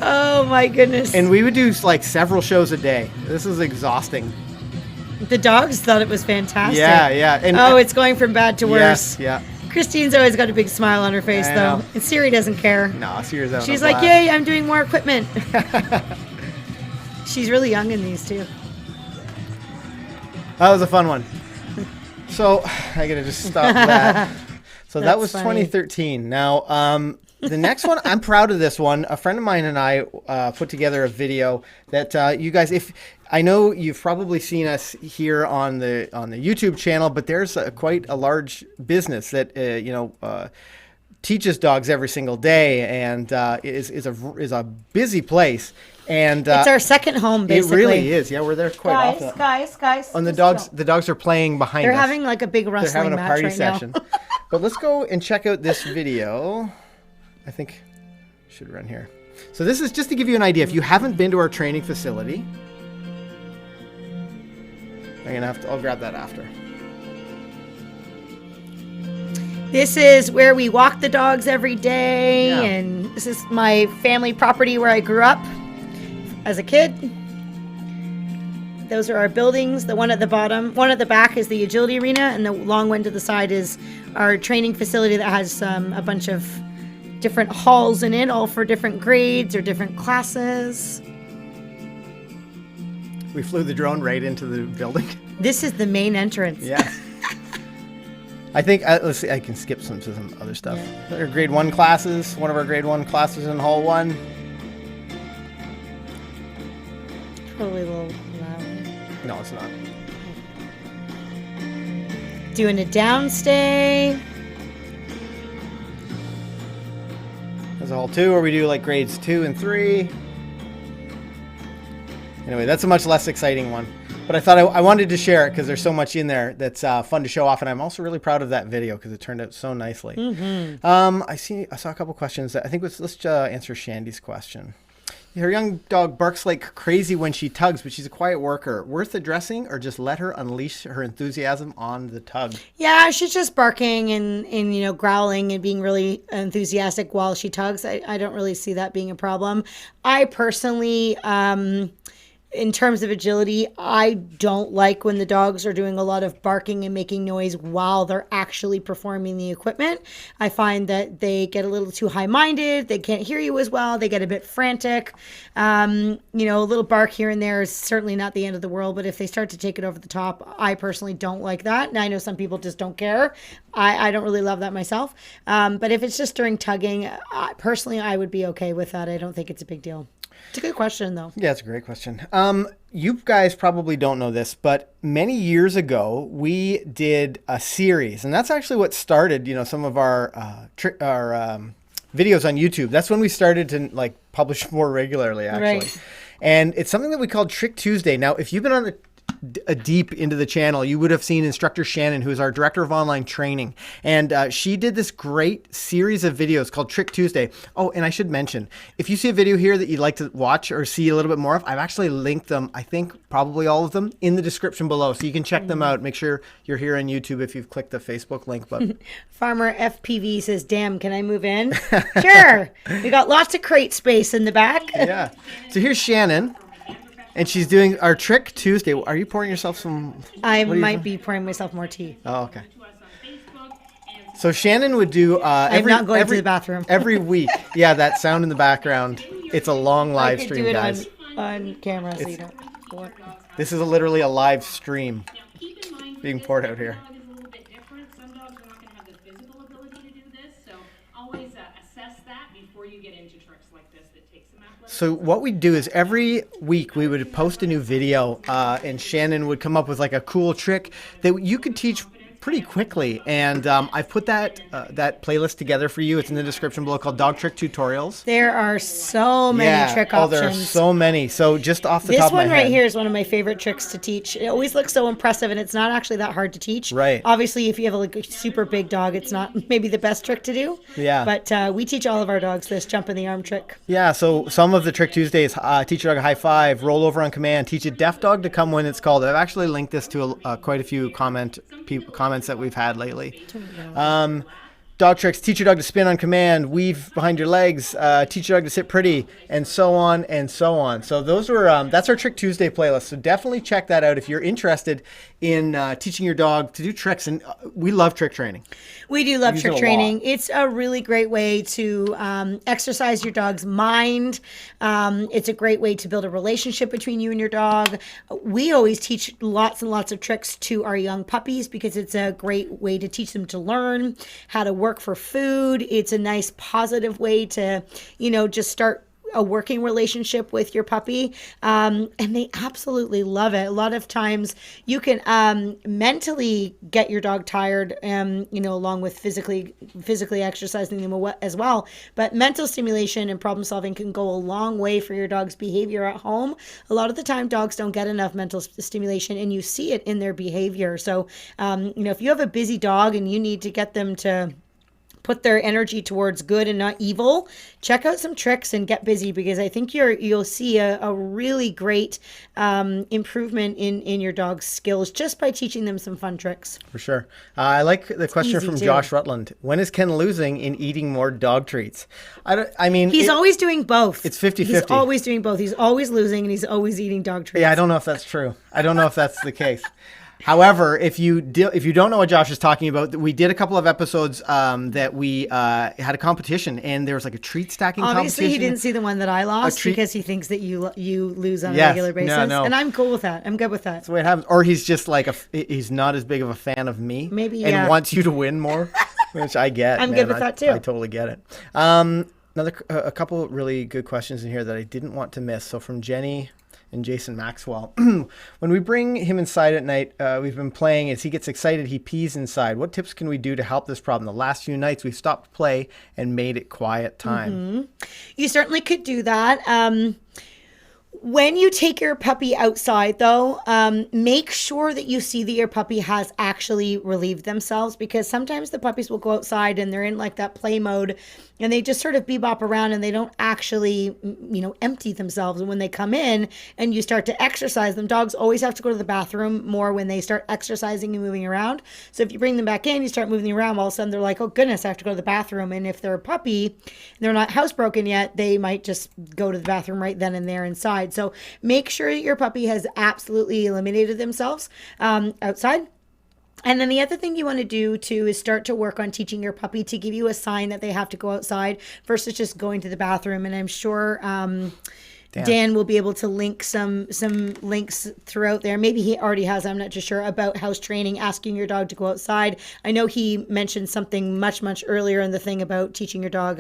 Oh my goodness. And we would do like several shows a day. This is exhausting. The dogs thought it was fantastic. Yeah. And, it's going from bad to worse. Yes, yeah. Christine's always got a big smile on her face, though. And Siri doesn't care. No, Siri's out. She's like, yay, I'm doing more equipment. She's really young in these, too. That was a fun one. So, I gotta just stop that. So that was funny. 2013. Now, the next one, I'm proud of this one. A friend of mine and I put together a video that you guys, if I know you've probably seen us here on the YouTube channel, but there's quite a large business that teaches dogs every single day and is a busy place. And it's our second home, basically. It really is. Yeah, we're there quite often. Guys. And the dogs are playing behind us. They're having like a big wrestling match right now. They're having a party session. But let's go and check out this video. I think I should run here. So this is just to give you an idea. If you haven't been to our training facility, I'll grab that after. This is where we walk the dogs every day, and this is my family property where I grew up as a kid. Those are our buildings. The one at the bottom, one at the back is the agility arena, and the long one to the side is our training facility that has a bunch of different halls in it, all for different grades or different classes. We flew the drone right into the building. This is the main entrance. Yes. I think, let's see, I can skip to some other stuff. Yeah. Our grade 1 classes, one of our grade 1 classes in hall 1. Probably a little loud. No, it's not. Doing a downstay. There's a hall 2 where we do like grades 2 and 3. Anyway, that's a much less exciting one. But I thought I wanted to share it because there's so much in there that's fun to show off. And I'm also really proud of that video because it turned out so nicely. Mm-hmm. I saw a couple questions. I think let's answer Shandy's question. Her young dog barks like crazy when she tugs, but she's a quiet worker. Worth addressing or just let her unleash her enthusiasm on the tug? Yeah, she's just barking and growling and being really enthusiastic while she tugs. I don't really see that being a problem. I personally... in terms of agility, I don't like when the dogs are doing a lot of barking and making noise while they're actually performing the equipment. I find that they get a little too high-minded. They can't hear you as well. They get a bit frantic. A little bark here and there is certainly not the end of the world, but if they start to take it over the top, I personally don't like that. And I know some people just don't care. I don't really love that myself. But if it's just during tugging, personally, I would be okay with that. I don't think it's a big deal. It's a good question, though. Yeah, it's a great question. You guys probably don't know this, but many years ago, we did a series, and that's actually what started, some of our videos on YouTube. That's when we started to publish more regularly, actually. Right. And it's something that we called Trick Tuesday. Now, if you've been on a deep into the channel, you would have seen instructor Shannon, who is our director of online training, and she did this great series of videos called Trick Tuesday. Oh, and I should mention, if you see a video here that you'd like to watch or see a little bit more of, I've actually linked them, I think probably all of them, in the description below, so you can check them out. Make sure you're here on YouTube if you've clicked the Facebook link. But Farmer FPV says, damn, can I move in? Sure. We got lots of crate space in the back. Yeah. So here's Shannon. And she's doing our Trick Tuesday. Are you pouring yourself some? I might be pouring myself more tea. Oh, okay. So Shannon would do I'm not going to the bathroom. every week. Yeah, that sound in the background. It's a long live stream, guys. On camera, so you don't. This is literally a live stream being poured out here. So what we do is every week we would post a new video, and Shannon would come up with like a cool trick that you could teach pretty quickly, and I put that playlist together for you. It's in the description below, called Dog Trick Tutorials. There are so many trick options. There are so many. So just off the top of my head, this one right here is one of my favorite tricks to teach. It always looks so impressive, and it's not actually that hard to teach. Right. Obviously, if you have a super big dog, it's not maybe the best trick to do. Yeah. But we teach all of our dogs this jump in the arm trick. Yeah. So some of the Trick Tuesdays: teach your dog a high five, roll over on command, teach a deaf dog to come when it's called. I've actually linked this to quite a few comments that we've had lately. Dog tricks: teach your dog to spin on command, weave behind your legs, teach your dog to sit pretty, and so on and so on. So those were that's our Trick Tuesday playlist. So definitely check that out if you're interested in teaching your dog to do tricks. And we love trick training. We do love trick training. It's a really great way to exercise your dog's mind. It's a great way to build a relationship between you and your dog. We always teach lots and lots of tricks to our young puppies because it's a great way to teach them to learn how to work for food. It's a nice positive way to, just start a working relationship with your puppy, and they absolutely love it. A lot of times you can mentally get your dog tired, along with physically exercising them as well. But mental stimulation and problem solving can go a long way for your dog's behavior at home. A lot of the time dogs don't get enough mental stimulation, and you see it in their behavior. So, if you have a busy dog and you need to get them to put their energy towards good and not evil, check out some tricks and get busy, because I think you'll see a really great improvement in your dog's skills just by teaching them some fun tricks. For sure. I like the question from Josh Rutland. When is Ken losing in eating more dog treats? He's always doing both. It's 50-50. He's always doing both. He's always losing and he's always eating dog treats. Yeah, I don't know if that's true. I don't know if that's the case. However, if you don't know what Josh is talking about, we did a couple of episodes that we had a competition, and there was like a treat stacking competition. Obviously, he didn't see the one that I lost because he thinks that you lose on a regular basis. No. And I'm cool with that. I'm good with that. That's the way it happens. Or he's just like he's not as big of a fan of me, maybe, and wants you to win more, which I get. I'm good with that too. I totally get it. A couple really good questions in here that I didn't want to miss. So from Jenny and Jason Maxwell. When we bring him inside at night, we've been playing. As he gets excited, he pees inside. What tips can we do to help this problem? The last few nights, we've stopped play and made it quiet time. Mm-hmm. You certainly could do that. When you take your puppy outside, though, make sure that you see that your puppy has actually relieved themselves, because sometimes the puppies will go outside and they're in like that play mode and they just sort of bebop around and they don't actually, empty themselves. And when they come in and you start to exercise them, dogs always have to go to the bathroom more when they start exercising and moving around. So if you bring them back in, you start moving around, all of a sudden they're like, oh goodness, I have to go to the bathroom. And if they're a puppy and they're not housebroken yet, they might just go to the bathroom right then and there inside. So make sure that your puppy has absolutely eliminated themselves outside. And then the other thing you want to do too is start to work on teaching your puppy to give you a sign that they have to go outside versus just going to the bathroom. And I'm sure Dan will be able to link some links throughout there. Maybe he already has, I'm not too sure, about house training, asking your dog to go outside. I know he mentioned something much, much earlier in the thing about teaching your dog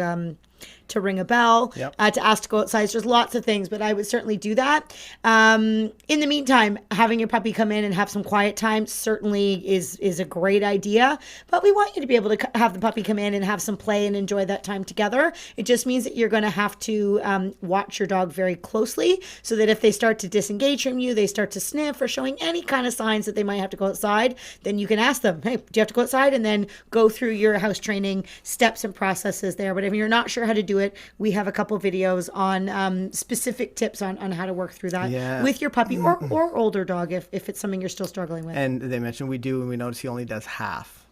to ring a bell, to ask to go outside. So there's lots of things, but I would certainly do that. In the meantime, having your puppy come in and have some quiet time certainly is a great idea, but we want you to be able to have the puppy come in and have some play and enjoy that time together. It just means that you're going to have to watch your dog very closely so that if they start to disengage from you, they start to sniff or showing any kind of signs that they might have to go outside, then you can ask them, hey, do you have to go outside? And then go through your house training steps and processes there. But if you're not sure how to do it, we have a couple videos on specific tips on how to work through that with your puppy or older dog if it's something you're still struggling with. And they mentioned we do, and we notice he only does half.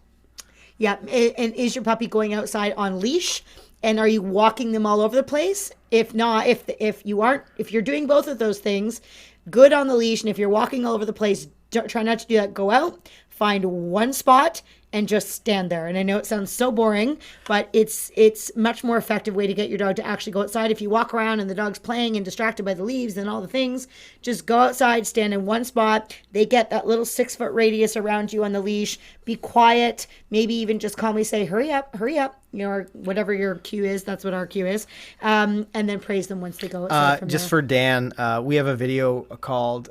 Yeah. And is your puppy going outside on leash? And are you walking them all over the place? If not, if you're doing both of those things, good on the leash. And if you're walking all over the place, try not to do that. Go out, find one spot, and just stand there. And I know it sounds so boring, but it's much more effective way to get your dog to actually go outside. If you walk around and the dog's playing and distracted by the leaves and all the things, just go outside, stand in one spot. They get that little 6-foot radius around you on the leash. Be quiet. Maybe even just calmly say, hurry up, or whatever your cue is. That's what our cue is. And then praise them once they go outside from just there. for Dan, we have a video called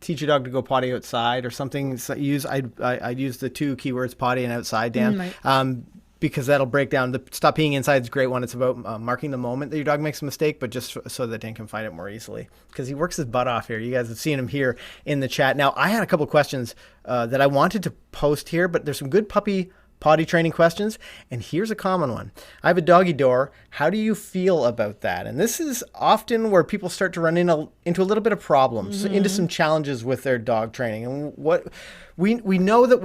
teach your dog to go potty outside or something. So I'd use the 2 keywords, potty and outside, Dan, because that'll break down. The stop peeing inside is a great one. It's about marking the moment that your dog makes a mistake, but just so that Dan can find it more easily, because he works his butt off here. You guys have seen him here in the chat. Now, I had a couple questions that I wanted to post here, but there's some good puppy potty training questions, and here's a common one. I have a doggy door. How do you feel about that? And this is often where people start to run into a little bit of problems, into some challenges with their dog training. And what we know that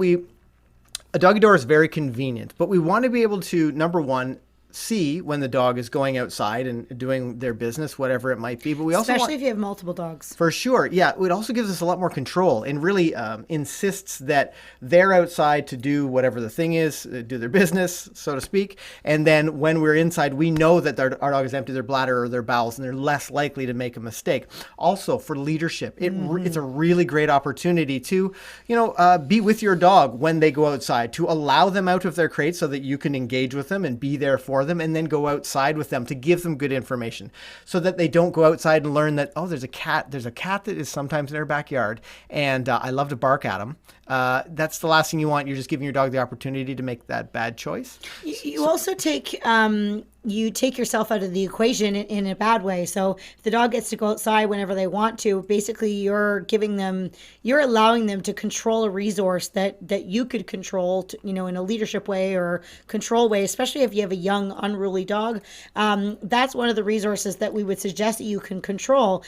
a doggy door is very convenient, but we want to be able to, number one, see when the dog is going outside and doing their business, whatever it might be. But we also especially if you have multiple dogs. For sure. Yeah. It also gives us a lot more control and really insists that they're outside to do whatever the thing is, do their business, so to speak. And then when we're inside, we know that our dog has emptied their bladder or their bowels, and they're less likely to make a mistake. Also, for leadership, it's a really great opportunity to, be with your dog when they go outside, to allow them out of their crate so that you can engage with them and be there for them, and then go outside with them to give them good information, so that they don't go outside and learn that, oh, there's a cat that is sometimes in their backyard, and I love to bark at them. That's the last thing you want. You're just giving your dog the opportunity to make that bad choice. You also take yourself out of the equation in a bad way. So if the dog gets to go outside whenever they want to, basically you're allowing them to control a resource that you could control, in a leadership way or control way, especially if you have a young, unruly dog. That's one of the resources that we would suggest that you can control,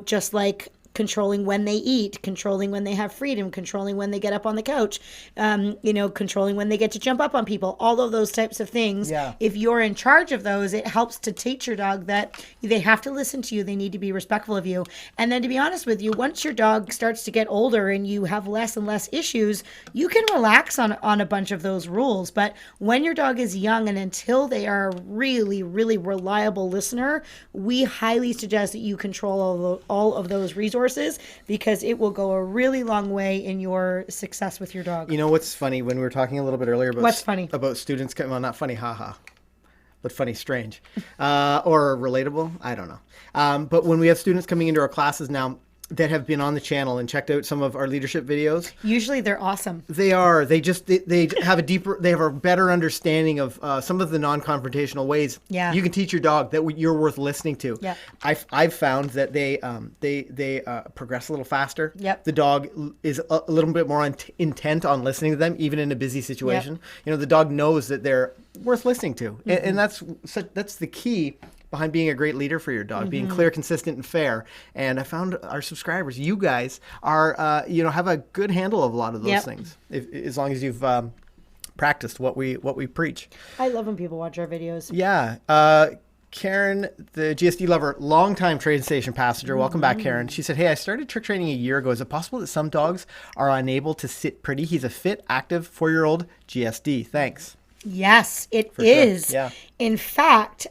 just like controlling when they eat, controlling when they have freedom, controlling when they get up on the couch, controlling when they get to jump up on people, all of those types of things. Yeah. If you're in charge of those, it helps to teach your dog that they have to listen to you. They need to be respectful of you. And then, to be honest with you, once your dog starts to get older and you have less and less issues, you can relax on a bunch of those rules. But when your dog is young and until they are a really, really reliable listener, we highly suggest that you control all of those resources, because it will go a really long way in your success with your dog. You know what's funny? When we were talking a little bit earlier about what's funny about students, well, not funny, haha, but funny, strange, or relatable. I don't know. But when we have students coming into our classes now that have been on the channel and checked out some of our leadership videos, usually they're awesome. They are. They have a better understanding of some of the non-confrontational ways. Yeah. You can teach your dog that you're worth listening to. Yeah. I've found that they progress a little faster. Yep. The dog is a little bit more intent on listening to them, even in a busy situation. Yep. The dog knows that they're worth listening to, and that's the key behind being a great leader for your dog, being clear, consistent, and fair. And I found our subscribers, you guys, are have a good handle of a lot of those things, as long as you've practiced what we preach. I love when people watch our videos. Yeah. Karen, the GSD lover, longtime train station passenger. Welcome back, Karen. She said, hey, I started trick training a year ago. Is it possible that some dogs are unable to sit pretty? He's a fit, active 4-year-old GSD. Thanks. Yes, it is. Sure. Yeah. In fact,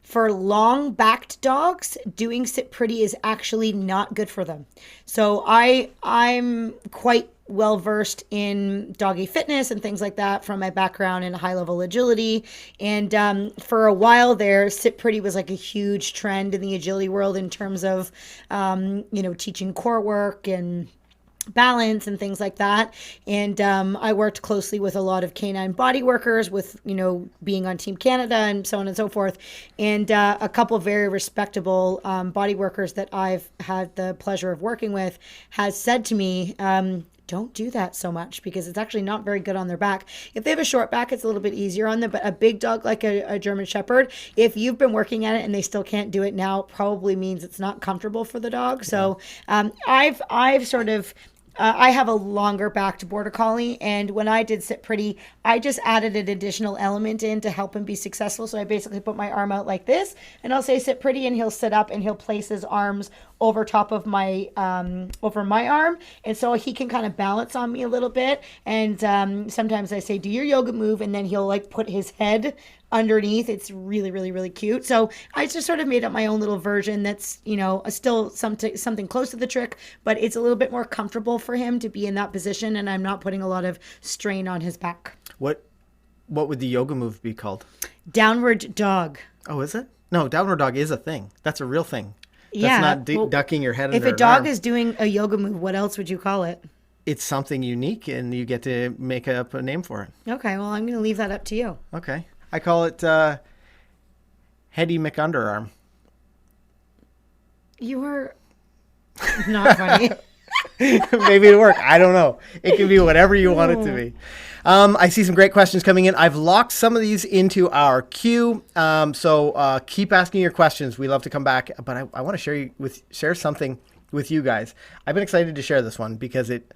for long-backed dogs, doing sit pretty is actually not good for them. So I'm quite well versed in doggy fitness and things like that from my background in high-level agility. And for a while there, sit pretty was like a huge trend in the agility world in terms of teaching core work and balance and things like that. And I worked closely with a lot of canine body workers with, being on Team Canada and so on and so forth. And a couple of very respectable body workers that I've had the pleasure of working with has said to me, don't do that so much because it's actually not very good on their back. If they have a short back, it's a little bit easier on them, but a big dog like a German Shepherd, if you've been working at it and they still can't do it now, probably means it's not comfortable for the dog. So I've sort of I have a longer backed border collie, and when I did sit pretty, I just added an additional element in to help him be successful. So I basically put my arm out like this, and I'll say sit pretty, and he'll sit up and he'll place his arms over top of my over my arm, and so he can kind of balance on me a little bit. And sometimes I say, "Do your yoga move," and then he'll like put his head underneath. It's really, really, really cute. So I just sort of made up my own little version that's, you know, still something close to the trick, but it's a little bit more comfortable for him to be in that position, and I'm not putting a lot of strain on his back. What would the yoga move be called? Downward dog. Oh, is it? No, downward dog is a thing. That's a real thing. That's Yeah, not well, ducking your head If under a an dog arm. is doing a yoga move, what else would you call it? It's something unique, and you get to make up a name for it. Okay, well, I'm going to leave that up to you. Okay. I call it Heady McUnderarm. You were not funny. Maybe it'll work. I don't know. It can be whatever you want it to be. I see some great questions coming in. I've locked some of these into our queue. So keep asking your questions. We love to come back, but I want to share something with you guys. I've been excited to share this one because it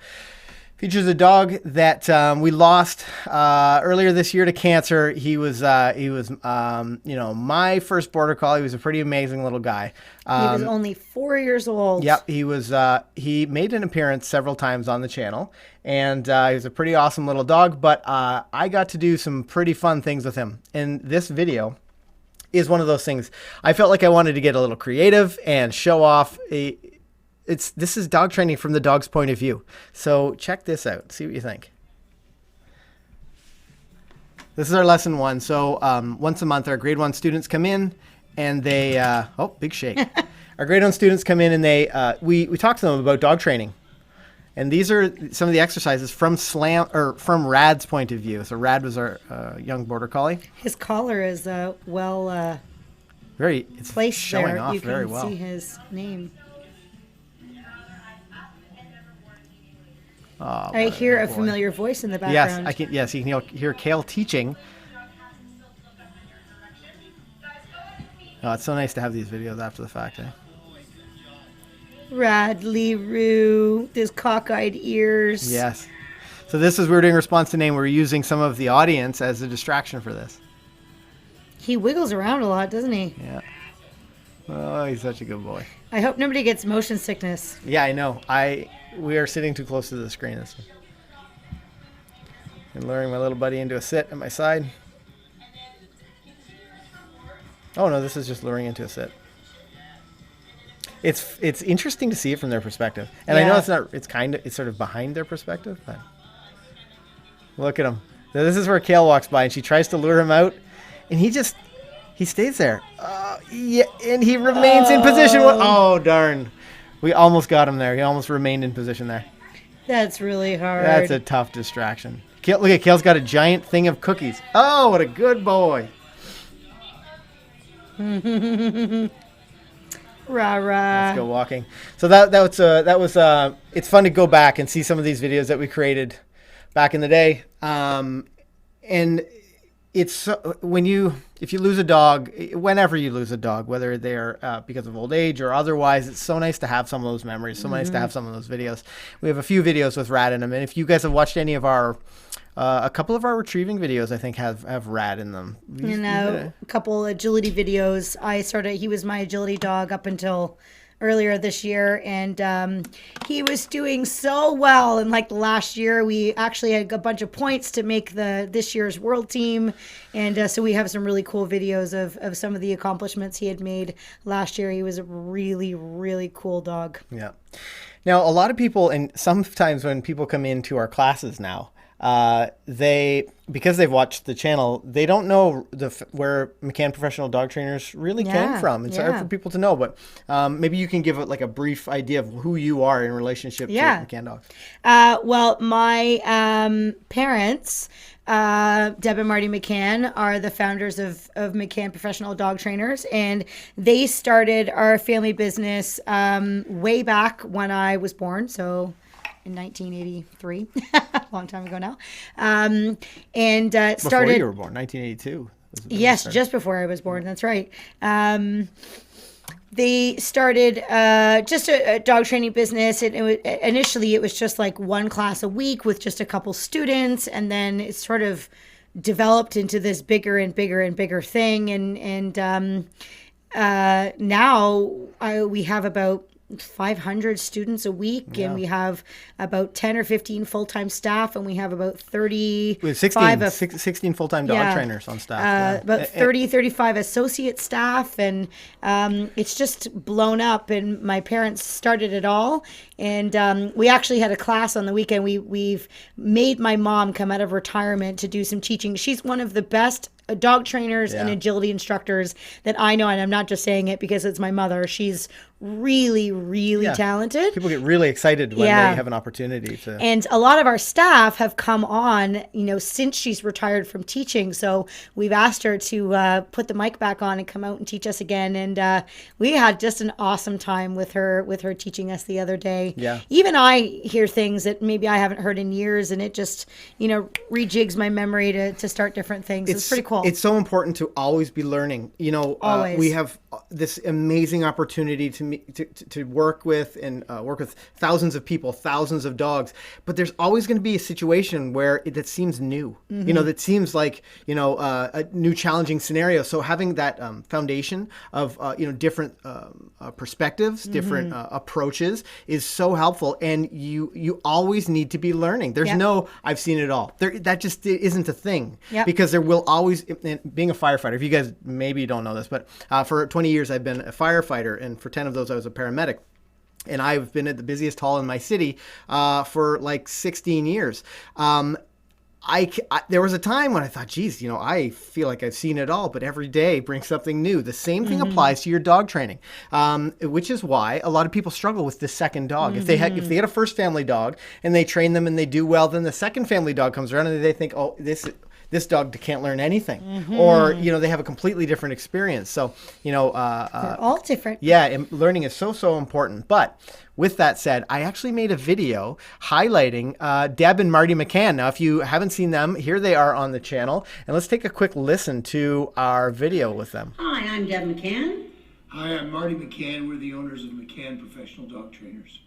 features a dog that we lost earlier this year to cancer. He was my first border collie. He was a pretty amazing little guy. He was only 4 years old. Yep, he was. He made an appearance several times on the channel, and he was a pretty awesome little dog. But I got to do some pretty fun things with him, and this video is one of those things. I felt like I wanted to get a little creative and show off. This is dog training from the dog's point of view. So check this out. See what you think. This is our lesson 1. So once a month, our grade 1 students come in, and they big shake. Our grade 1 students come in, and they we talk to them about dog training, and these are some of the exercises from Rad's point of view. So Rad was our young border collie. His collar is it's placed showing there. off You very can well. see his name. Oh, I hear a boy. familiar voice in the Yes, background. I can. Yes, you can hear Kale teaching. Oh, it's so nice to have these videos after the fact, eh? Radley Roo, his cockeyed ears. Yes. So this is we're doing response to name. We're using some of the audience as a distraction for this. He wiggles around a lot, doesn't he? Yeah. Oh, he's such a good boy. I hope nobody gets motion sickness. Yeah, I know. We are sitting too close to the screen. This one. And luring my little buddy into a sit at my side. Oh no, this is just luring into a sit. It's interesting to see it from their perspective, and I know it's not. It's sort of behind their perspective, but look at him. So this is where Kale walks by, and she tries to lure him out, and he stays there. Yeah, and he remains in position. Oh darn, we almost got him there. He almost remained in position there. That's really hard. That's a tough distraction. Look at Kale's got a giant thing of cookies. Oh, what a good boy. Rah rah. Let's go walking. So that was it's fun to go back and see some of these videos that we created back in the day. And it's if you lose a dog, whenever you lose a dog, whether they're because of old age or otherwise, it's so nice to have some of those memories. So nice to have some of those videos. We have a few videos with Rad in them, and if you guys have watched any of our a couple of our retrieving videos, I think have Rad in them. A couple agility videos. He was my agility dog up until earlier this year, and he was doing so well. And like last year, we actually had a bunch of points to make this year's world team, and so we have some really cool videos of some of the accomplishments he had made last year. He was a really, really cool dog. Yeah. Now, a lot of people, and sometimes when people come into our classes now, because they've watched the channel, they don't know where McCann Professional Dog Trainers really came from. It's hard for people to know, but maybe you can give it like a brief idea of who you are in relationship to McCann Dogs. Well, my parents, Deb and Marty McCann, are the founders of McCann Professional Dog Trainers, and they started our family business way back when I was born, so in 1983, a long time ago now. And started before you were born, 1982. Yes, just before I was born. That's right. They started just a dog training business. Initially, it was just like one class a week with just a couple students, and then it sort of developed into this bigger and bigger and bigger thing. And now we have about 500 students a week, and we have about 10 or 15 full-time staff, and we have about 30 we have 16 full-time dog trainers on staff. About 35 associate staff, and it's just blown up. And my parents started it all, and we actually had a class on the weekend. We've made my mom come out of retirement to do some teaching. She's one of the best dog trainers and agility instructors that I know, and I'm not just saying it because it's my mother. She's really, really talented. People get really excited when they have an opportunity to. And a lot of our staff have come on, since she's retired from teaching. So we've asked her to put the mic back on and come out and teach us again. And we had just an awesome time with her teaching us the other day. Yeah. Even I hear things that maybe I haven't heard in years, and it just, rejigs my memory to start different things. It's pretty cool. It's so important to always be learning. Always. We have this amazing opportunity to work with and work with thousands of people, thousands of dogs. But there's always going to be a situation where that seems new. That seems like a new challenging scenario. So having that foundation of different perspectives, different approaches is so helpful. And you always need to be learning. There's no I've seen it all. That just isn't a thing. Because there will always, being a firefighter, if you guys maybe don't know this, but for 20 years I've been a firefighter, and for 10 of those I was a paramedic. And I've been at the busiest hall in my city for like 16 years. There was a time when I thought, geez, I feel like I've seen it all, but every day brings something new. The same thing applies to your dog training, which is why a lot of people struggle with the second dog. If they had a first family dog and they train them and they do well, then the second family dog comes around and they think, oh, this dog can't learn anything, or they have a completely different experience. So they're all different. Yeah, and learning is so important. But with that said, I actually made a video highlighting Deb and Marty McCann. Now, if you haven't seen them, here they are on the channel, and let's take a quick listen to our video with them. Hi, I'm Deb McCann. Hi, I'm Marty McCann. We're the owners of McCann Professional Dog Trainers.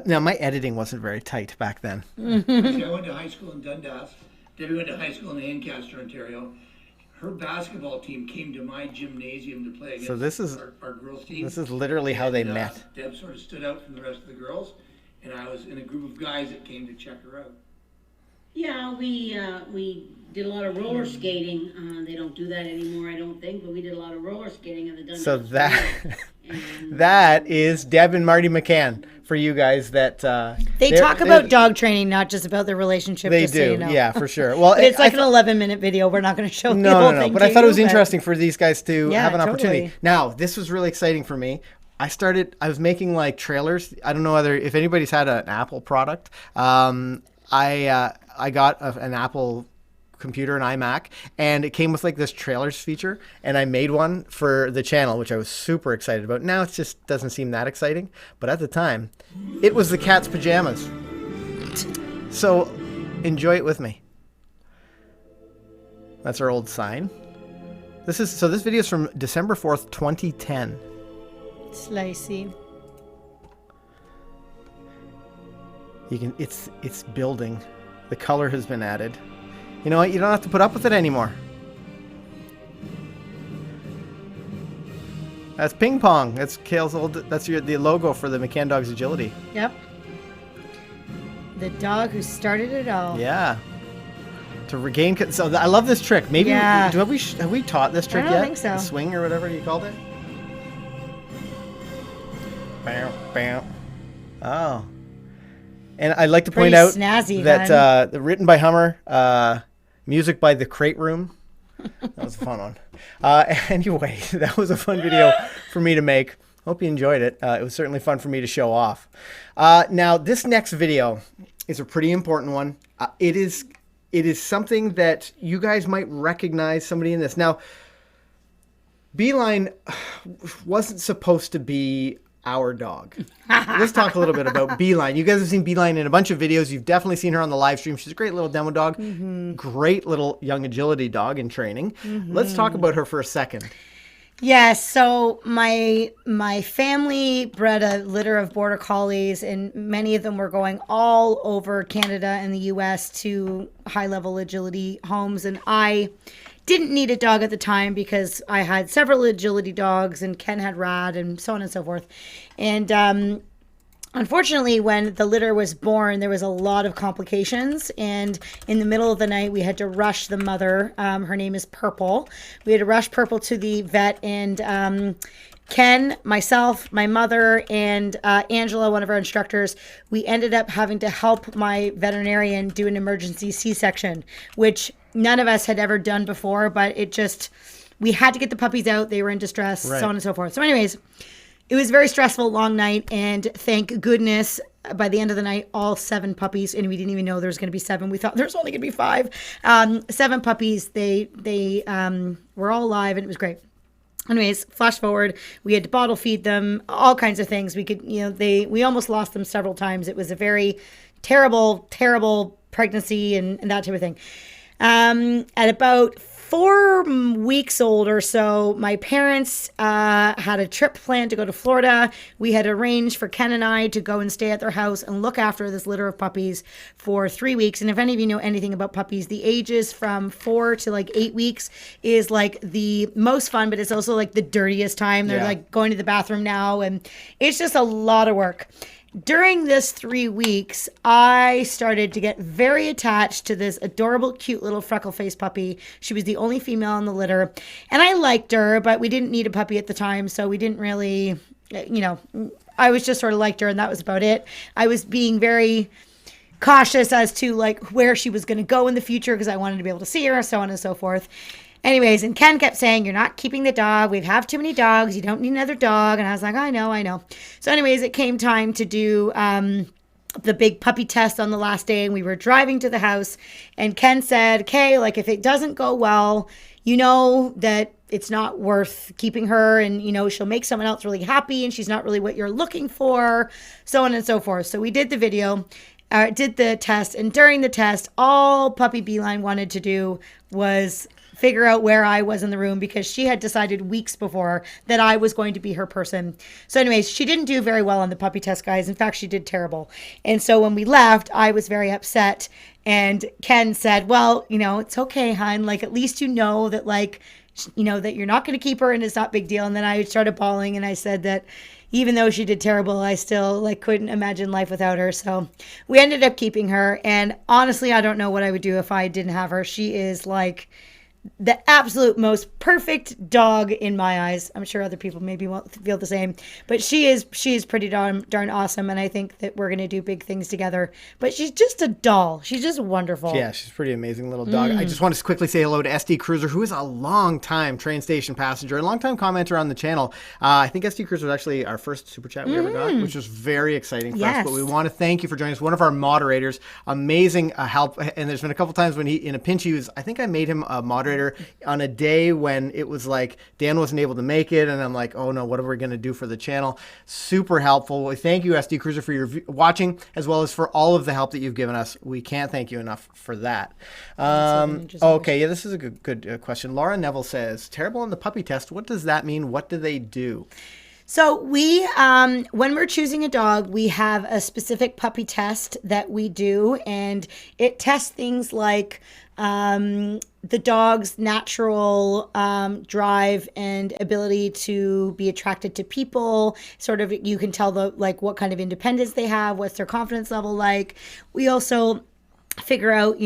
Now, my editing wasn't very tight back then. Actually, I went to high school in Dundas. Debbie went to high school in Ancaster, Ontario. Her basketball team came to my gymnasium to play against our girls' team. This is literally how they met. Deb sort of stood out from the rest of the girls, and I was in a group of guys that came to check her out. Yeah, we did a lot of roller skating. They don't do that anymore, I don't think, but we did a lot of roller skating in the Dundas. So that is Deb and Marty McCann. For you guys that they talk about dog training, not just about their relationship. They just do, so you know. Yeah, for sure. Well, it's like an 11-minute video. We're not going to show the whole thing. But I thought it was interesting for these guys to have an opportunity. Totally. Now, this was really exciting for me. I was making like trailers. I don't know if anybody's had an Apple product. I got an Apple computer, an iMac, and it came with like this trailers feature, and I made one for the channel, which I was super excited about. Now it just doesn't seem that exciting, but at the time it was the cat's pajamas. So enjoy it with me. That's our old sign. This video is from December 4th, 2010. Slicey. It's building. The color has been added. You know what? You don't have to put up with it anymore. That's ping pong. That's Kale's old. That's the logo for the McCann Dogs Agility. Yep. The dog who started it all. Yeah. To regain. So I love this trick. Maybe have we taught this trick yet? I don't think so. The swing or whatever you called it. Bam, bam. Oh. And I'd like to point out snazzy, that written by Hummer, music by The Crate Room. That was a fun one. Anyway, that was a fun video for me to make. Hope you enjoyed it. It was certainly fun for me to show off. Now, this next video is a pretty important one. It is something that you guys might recognize somebody in this. Now, Beeline wasn't supposed to be our dog. Let's talk a little bit about Beeline. You guys have seen Beeline in a bunch of videos. You've definitely seen her on the live stream. She's a great little demo dog. Great little young agility dog in training. Let's talk about her for a second. Yes, so my family bred a litter of border collies, and many of them were going all over Canada and the US to high-level agility homes, and I didn't need a dog at the time because I had several agility dogs and Ken had Rad and so on and so forth. And unfortunately, when the litter was born, there was a lot of complications. And in the middle of the night, we had to rush the mother. Her name is Purple. We had to rush Purple to the vet, and Ken, myself, my mother, and Angela, one of our instructors, we ended up having to help my veterinarian do an emergency C-section, which none of us had ever done before, but we had to get the puppies out. They were in distress, so on and so forth. So anyways, it was a very stressful, long night, and thank goodness by the end of the night, all 7 puppies, and we didn't even know there was going to be 7. We thought there was only going to be 5. 7 puppies, they were all alive, and it was great. Anyways, flash forward, we had to bottle feed them, all kinds of things. We almost lost them several times. It was a very terrible, terrible pregnancy and that type of thing. At about 4 weeks old or so, my parents had a trip planned to go to Florida. We had arranged for Ken and I to go and stay at their house and look after this litter of puppies for 3 weeks. And if any of you know anything about puppies, the ages from 4 to like 8 weeks is like the most fun, but it's also like the dirtiest time. They're like going to the bathroom now, and it's just a lot of work. During this 3 weeks, I started to get very attached to this adorable, cute little freckle-faced puppy. She was the only female in the litter, and I liked her, but we didn't need a puppy at the time, so we didn't really, I was just sort of liked her, and that was about it. I was being very cautious as to like where she was going to go in the future because I wanted to be able to see her, so on and so forth. Anyways, and Ken kept saying, you're not keeping the dog. We have too many dogs. You don't need another dog. And I was like, I know. So anyways, it came time to do the big puppy test on the last day. And we were driving to the house. And Ken said, okay, like if it doesn't go well, you know that it's not worth keeping her. And, she'll make someone else really happy. And she's not really what you're looking for. So on and so forth. So we did the video. Did the test. And during the test, all puppy Beeline wanted to do was figure out where I was in the room because she had decided weeks before that I was going to be her person. So anyways, she didn't do very well on the puppy test, guys. In fact, she did terrible. And so when we left, I was very upset. And Ken said, well, it's okay, hon. Like, at least that that you're not going to keep her and it's not a big deal. And then I started bawling and I said that even though she did terrible, I still couldn't imagine life without her. So we ended up keeping her. And honestly, I don't know what I would do if I didn't have her. She is like the absolute most perfect dog in my eyes. I'm sure other people maybe won't feel the same, but she is pretty darn awesome. And I think that we're going to do big things together, but she's just a doll. She's just wonderful. Yeah, she's a pretty amazing little dog. I just want to quickly say hello to SD Cruiser, who is a long-time train station passenger, a long-time commenter on the channel. I think SD Cruiser was actually our first super chat we ever got, which was very exciting for us. But we want to thank you for joining us. One of our moderators, amazing help. And there's been a couple times when he, in a pinch, I think I made him a moderator on a day when it was like Dan wasn't able to make it, and I'm like, oh no, what are we going to do for the channel? Super helpful. We thank you, SD Cruiser, for your watching, as well as for all of the help that you've given us. We can't thank you enough for that. Okay, yeah, this is a good question. Laura Neville says, terrible on the puppy test. What does that mean? What do they do? So we, when we're choosing a dog, we have a specific puppy test that we do, and it tests things like the dog's natural drive and ability to be attracted to people. Sort of, you can tell what kind of independence they have, what's their confidence level like. We also figure out,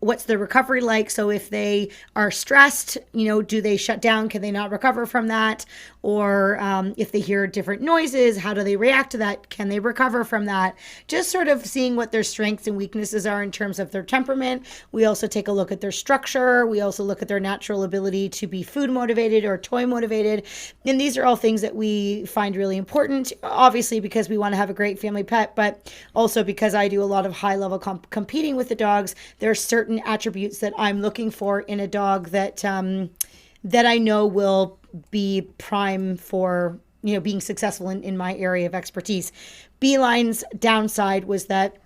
what's the recovery like? So if they are stressed, do they shut down? Can they not recover from that? Or if they hear different noises, how do they react to that? Can they recover from that? Just sort of seeing what their strengths and weaknesses are in terms of their temperament. We also take a look at their structure. We also look at their natural ability to be food motivated or toy motivated. And these are all things that we find really important, obviously because we want to have a great family pet, but also because I do a lot of high level competing with the dogs. There are certain attributes that I'm looking for in a dog that I know will be prime for being successful in my area of expertise. Beeline's downside was that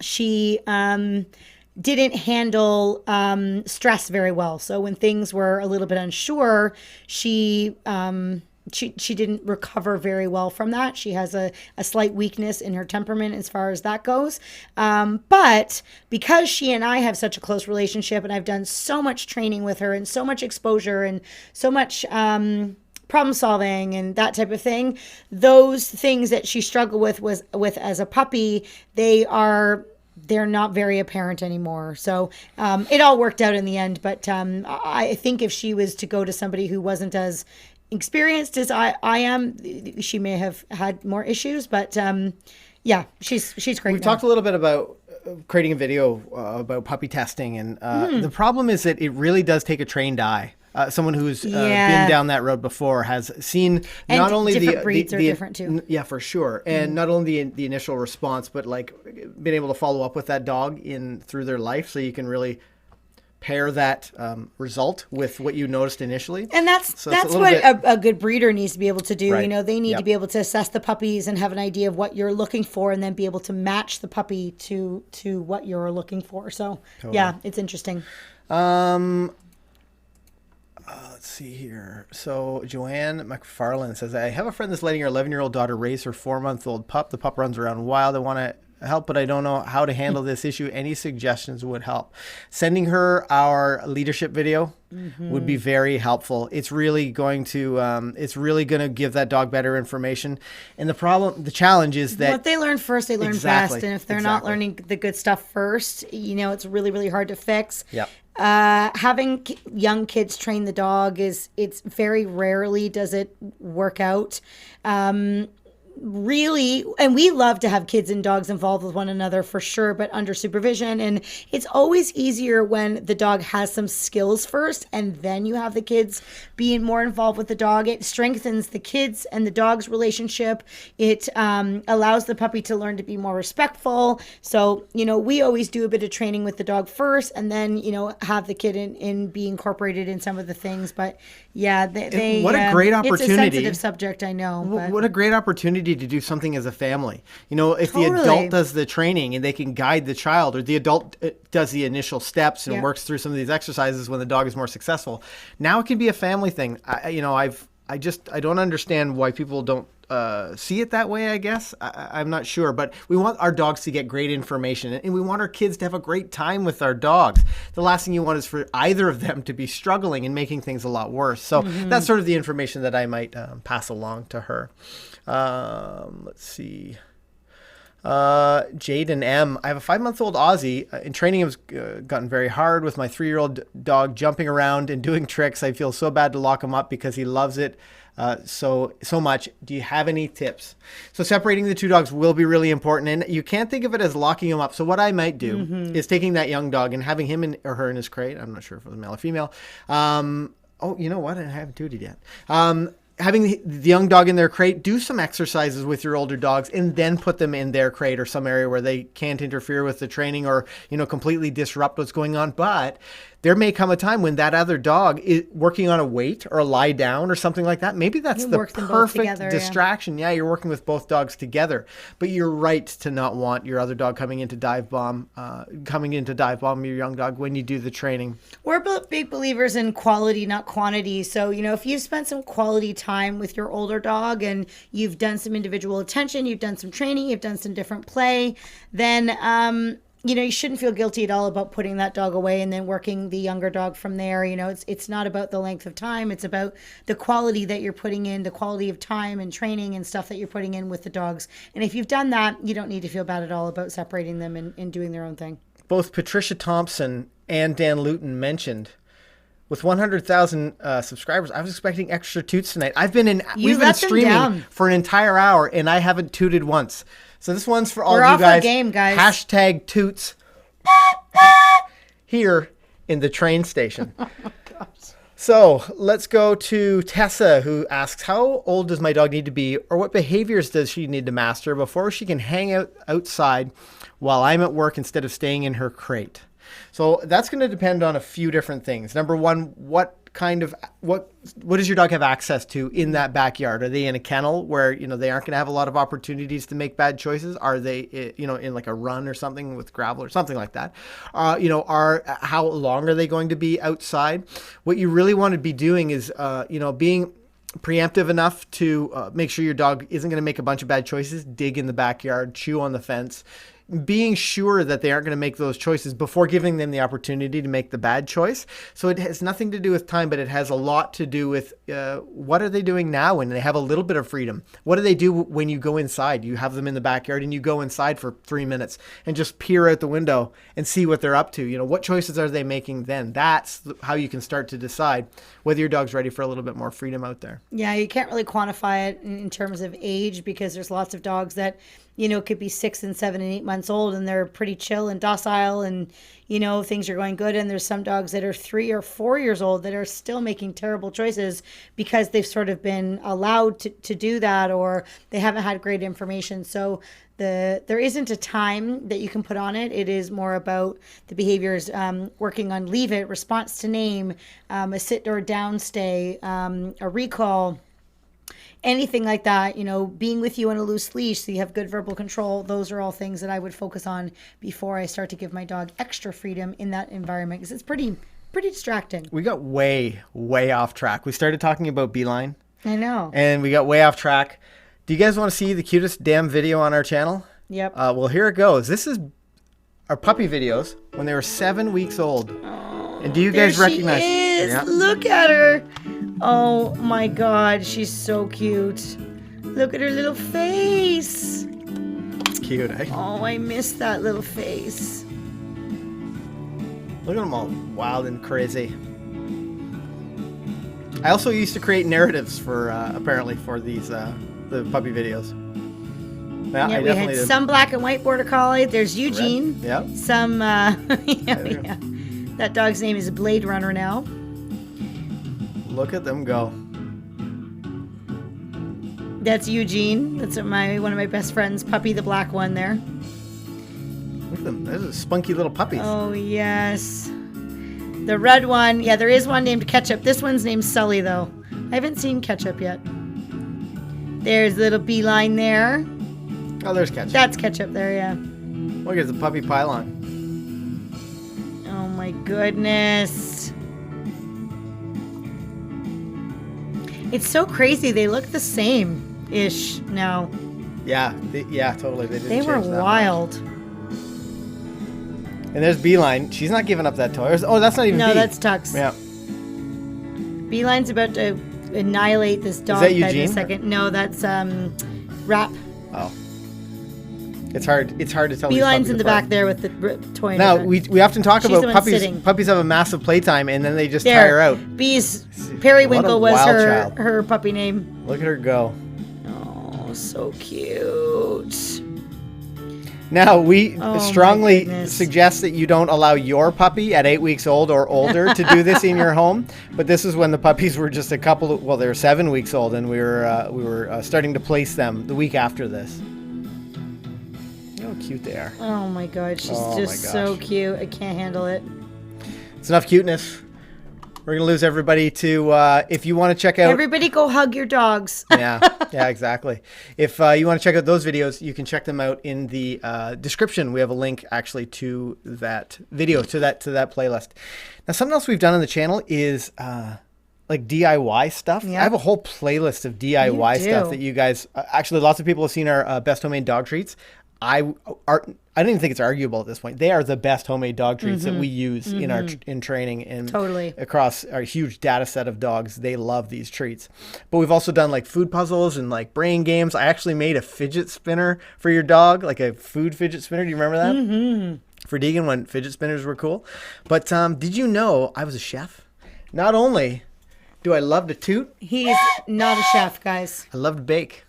she didn't handle stress very well. So when things were a little bit unsure, she she didn't recover very well from that. She has a slight weakness in her temperament as far as that goes. But because she and I have such a close relationship, and I've done so much training with her and so much exposure and so much problem solving and that type of thing, those things that she struggled with as a puppy, they're not very apparent anymore. So it all worked out in the end. But I think if she was to go to somebody who wasn't as experienced as I am, she may have had more issues. But yeah, she's great. We've talked a little bit about creating a video about puppy testing, and the problem is that it really does take a trained eye. Someone who's been down that road before has seen and not only different breeds are different too. Yeah, for sure. And not only the initial response, but like being able to follow up with that dog through their life, so you can really pair that result with what you noticed initially. And that's what a good breeder needs to be able to do. Right. You know, they need to be able to assess the puppies and have an idea of what you're looking for, and then be able to match the puppy to what you're looking for. So yeah, it's interesting. Let's see here. So Joanne McFarland says, I have a friend that's letting her 11-year-old daughter raise her 4-month-old pup. The pup runs around wild. I want to help, but I don't know how to handle this issue. Any suggestions would help. Sending her our leadership video would be very helpful. It's really going to give that dog better information. And the challenge is that what they learn first, they learn best. And if they're not learning the good stuff first, it's really, really hard to fix. Yep. Having young kids train the dog it's very rarely does it work out. Really, and we love to have kids and dogs involved with one another for sure, but under supervision. And it's always easier when the dog has some skills first, and then you have the kids being more involved with the dog. It strengthens the kids and the dog's relationship. It allows the puppy to learn to be more respectful. So, we always do a bit of training with the dog first, and then, have the kid in be incorporated in some of the things. But yeah, what a great opportunity. It's a sensitive subject, I know. But what a great opportunity to do something as a family. If the adult does the training and they can guide the child, or the adult does the initial steps and works through some of these exercises when the dog is more successful, now it can be a family thing. I don't understand why people don't see it that way, I guess. I'm not sure, but we want our dogs to get great information, and we want our kids to have a great time with our dogs. The last thing you want is for either of them to be struggling and making things a lot worse. So that's sort of the information that I might pass along to her. Let's see. Jaden M. I have a 5-month-old Aussie. In training, has gotten very hard with my 3-year-old dog jumping around and doing tricks. I feel so bad to lock him up because he loves it so much. Do you have any tips? So separating the two dogs will be really important, and you can't think of it as locking them up. So what I might do is taking that young dog and having him or her in his crate. I'm not sure if it was male or female. You know what? I haven't tooted yet. Having the young dog in their crate, do some exercises with your older dogs, and then put them in their crate or some area where they can't interfere with the training or, completely disrupt what's going on. But there may come a time when that other dog is working on a wait or a lie down or something like that. Maybe that's the perfect distraction. Yeah, you're working with both dogs together. But you're right to not want your other dog coming into dive bomb your young dog when you do the training. We're big believers in quality, not quantity. So, if you've spent some quality time with your older dog and you've done some individual attention, you've done some training, you've done some different play, then you shouldn't feel guilty at all about putting that dog away and then working the younger dog from there. It's not about the length of time. It's about the quality that you're putting in, the quality of time and training and stuff that you're putting in with the dogs. And if you've done that, you don't need to feel bad at all about separating them and doing their own thing. Both Patricia Thompson and Dan Luton mentioned, with 100,000 subscribers, I was expecting extra toots tonight. We've been streaming for an entire hour, and I haven't tooted once. So this one's for all of you guys. We're off our game, guys. Hashtag toots here in the train station. So let's go to Tessa, who asks, how old does my dog need to be, or what behaviors does she need to master before she can hang out outside while I'm at work instead of staying in her crate? So that's going to depend on a few different things. Number one, what does your dog have access to in that backyard? Are they in a kennel where, they aren't going to have a lot of opportunities to make bad choices? Are they, in like a run or something with gravel or something like that? How long are they going to be outside? What you really want to be doing is, being preemptive enough to make sure your dog isn't going to make a bunch of bad choices, dig in the backyard, chew on the fence, being sure that they aren't going to make those choices before giving them the opportunity to make the bad choice. So it has nothing to do with time, but it has a lot to do with what are they doing now when they have a little bit of freedom? What do they do when you go inside? You have them in the backyard and you go inside for 3 minutes and just peer out the window and see what they're up to. You know, what choices are they making then? That's how you can start to decide whether your dog's ready for a little bit more freedom out there. Yeah, you can't really quantify it in terms of age because there's lots of dogs that, you know, could be 6 and 7 and 8 months old and they're pretty chill and docile and, you know, things are going good. And there's some dogs that are 3 or 4 years old that are still making terrible choices because they've sort of been allowed to do that or they haven't had great information. So there isn't a time that you can put on it. It is more about the behaviors, working on leave it, response to name, a sit or down stay, a recall, anything like that, you know, being with you on a loose leash so you have good verbal control. Those are all things that I would focus on before I start to give my dog extra freedom in that environment because it's pretty distracting. We got way off track. We started talking about Beeline. I know. And we got way off track. Do you guys want to see the cutest damn video on our channel? Yep. Well, here it goes. This is our puppy videos when they were 7 weeks old. Oh, and do you guys recognize? She is. Yeah. Look at her. Oh my God, she's so cute. Look at her little face. It's cute, eh? Oh, I miss that little face. Look at them all wild and crazy. I also used to create narratives for apparently for these the puppy videos. Yeah, we had some black and white border collie. There's Eugene. Red. Yep. Some yeah. That dog's name is Blade Runner now. Look at them go. That's Eugene. That's one of my best friends, Puppy, the black one there. Look at them. Those are spunky little puppies. Oh, yes. The red one. Yeah, there is one named Ketchup. This one's named Sully, though. I haven't seen Ketchup yet. There's little Beeline there. Oh, there's Ketchup. That's Ketchup there, yeah. Look, it's a puppy pylon. Oh, my goodness. It's so crazy. They look the same-ish now. Yeah, totally. They were wild. And there's Beeline. She's not giving up that toy. Oh, that's not even No, Bee. that's Tux. Yeah. Beeline's about to annihilate this dog that bed in a Eugene? second. No, that's Rap. Oh. It's hard to tell. Beline's these in the apart. back there with the toy. In Now her we often talk She's about the one puppies. sitting. Puppies have a massive playtime and then they just there. tire out. Bee's Periwinkle was wild child. her puppy name. Look at her go. Oh, so cute. Now we Oh, my strongly goodness. suggest that you don't allow your puppy at 8 weeks old or older to do this in your home. But this is when the puppies were just they were 7 weeks old, and we were starting to place them the week after this. Look how cute they are. Oh my God, she's Oh, just my so gosh. cute. I can't handle it. It's enough cuteness. We're gonna lose everybody to if you want to check out. Everybody go hug your dogs. yeah, exactly. If you want to check out those videos, you can check them out in the description. We have a link actually to that video, to that playlist. Now, something else we've done on the channel is like DIY stuff. Yeah. I have a whole playlist of DIY You stuff do. that you guys actually lots of people have seen our best homemade dog treats. I don't even think it's arguable at this point. They are the best homemade dog treats that we use in our in training and Totally. across our huge data set of dogs. They love these treats. But we've also done like food puzzles and like brain games. I actually made a fidget spinner for your dog, like a food fidget spinner. Do you remember that? Mm-hmm. For Deegan when fidget spinners were cool. But did you know I was a chef? Not only do I love to toot, He's not a chef, guys. I love to bake.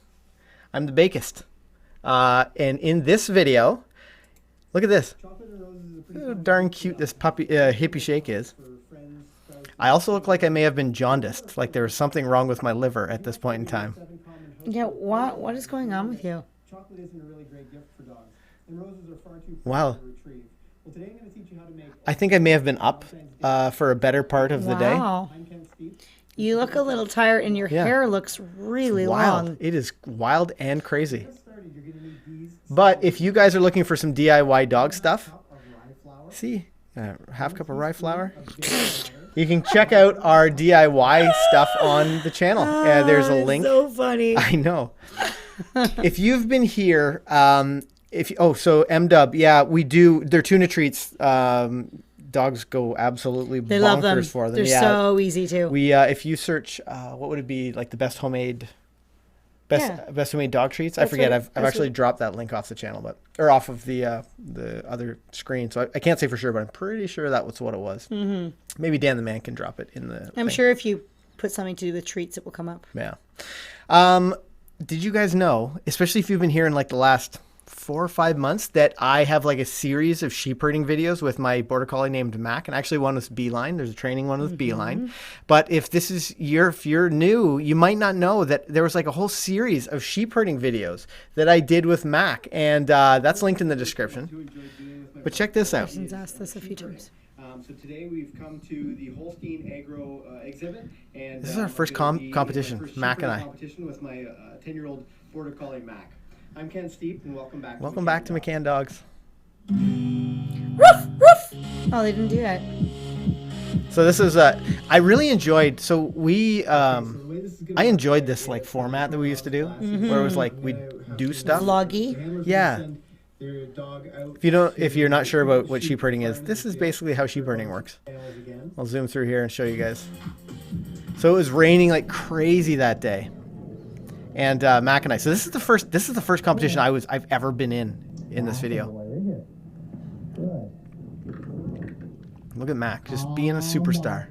I'm the bakist. And in this video, look at this. Look how darn cute this puppy hippie shake is. I also look like I may have been jaundiced, like there was something wrong with my liver at this point in time. Yeah, what is going on with you? Chocolate isn't a really great gift for dogs, and roses are far too Wow. to retrieve. Well, today I'm going to teach you how to make I think I may have been up for a better part of the day. Wow. You look a little tired and your Yeah. hair looks really Wild. long. It is wild and crazy. But if you guys are looking for some DIY dog stuff, see, half cup of rye flour. You can check out our DIY stuff on the channel. There's a link. So funny. I know. If you've been here, so M-Dub, yeah, we do. They're tuna treats. Dogs go absolutely They love them. bonkers for them. They're so easy too. We if you search, what would it be, like the best homemade dog treats? I forget. I've actually dropped that link off the channel, or off of the other screen. So I can't say for sure, but I'm pretty sure that was what it was. Mm-hmm. Maybe Dan the Man can drop it in the. I'm sure if you put something to do with treats, it will come up. Yeah. Did you guys know, especially if you've been here in like the last 4 or 5 months, that I have like a series of sheep herding videos with my border collie named Mac, and actually one with Beeline. There's a training one with Beeline. But if you're new, you might not know that there was like a whole series of sheep herding videos that I did with Mac, and that's linked in the description. But check this out. Person's asked this a few times. So today we've come to the Holstein Agro exhibit, and This is our first competition, first Mac and I. competition with my 10-year-old border collie Mac. I'm Ken Steep, and welcome back. Welcome back to McCann Dogs. Ruff, ruff. Oh, they didn't do that. So this is I really enjoyed. So we I enjoyed this like format that we used to do, where it was like we do stuff. Vloggy. Yeah. If you're not sure about what sheep herding is, this is basically how sheep herding works. I'll zoom through here and show you guys. So it was raining like crazy that day, and Mac and I. So this is the first competition I've ever been in this video. Look at Mac, just being a superstar.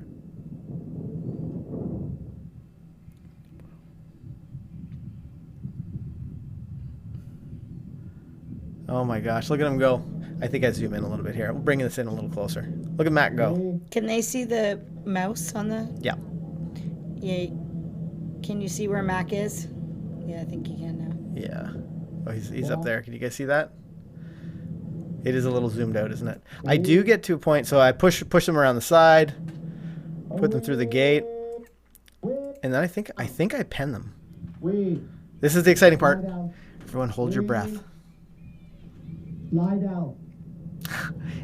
Oh my gosh, look at him go. I think I zoom in a little bit here. We'll bring this in a little closer. Look at Mac go. Can they see the mouse on the? Yeah. Yeah. Can you see where Mac is? Yeah, I think you can now. Yeah. Oh, he's up there. Can you guys see that? It is a little zoomed out, isn't it? I do get to a point, so I push them around the side, put them through the gate, and then I think I pen them. This is the exciting part. Everyone hold your breath. Lie down.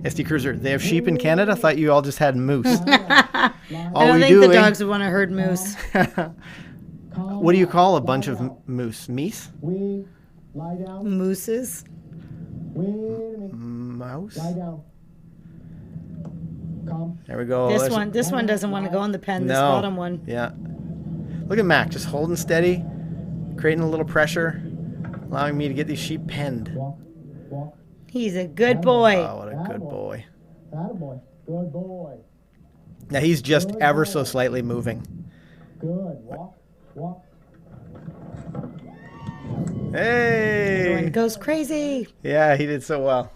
SD Cruiser, they have sheep in Canada? Thought you all just had moose. I don't think the dogs would want to herd moose. What do you call a bunch of moose? Meese? Lie down. Mooses. Mouse? Lie down. Come. There we go. This one doesn't want to go in the pen. This bottom one. Yeah. Look at Mac, just holding steady, creating a little pressure, allowing me to get these sheep penned. Walk. Walk. He's a good boy. Oh, what a good boy. Attaboy. Good boy. Now he's just ever so slightly moving. Good. Walk. Walk. Hey! Everyone goes crazy. Yeah, he did so well.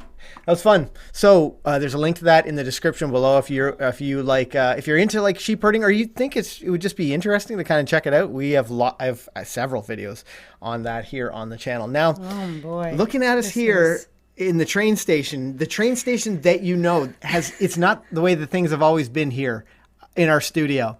That was fun. So there's a link to that in the description below if you're into like sheep herding, or you think it would just be interesting to kind of check it out. I have several videos on that here on the channel. Now, Oh boy. looking at us here in the train station that it's not the way that things have always been here in our studio.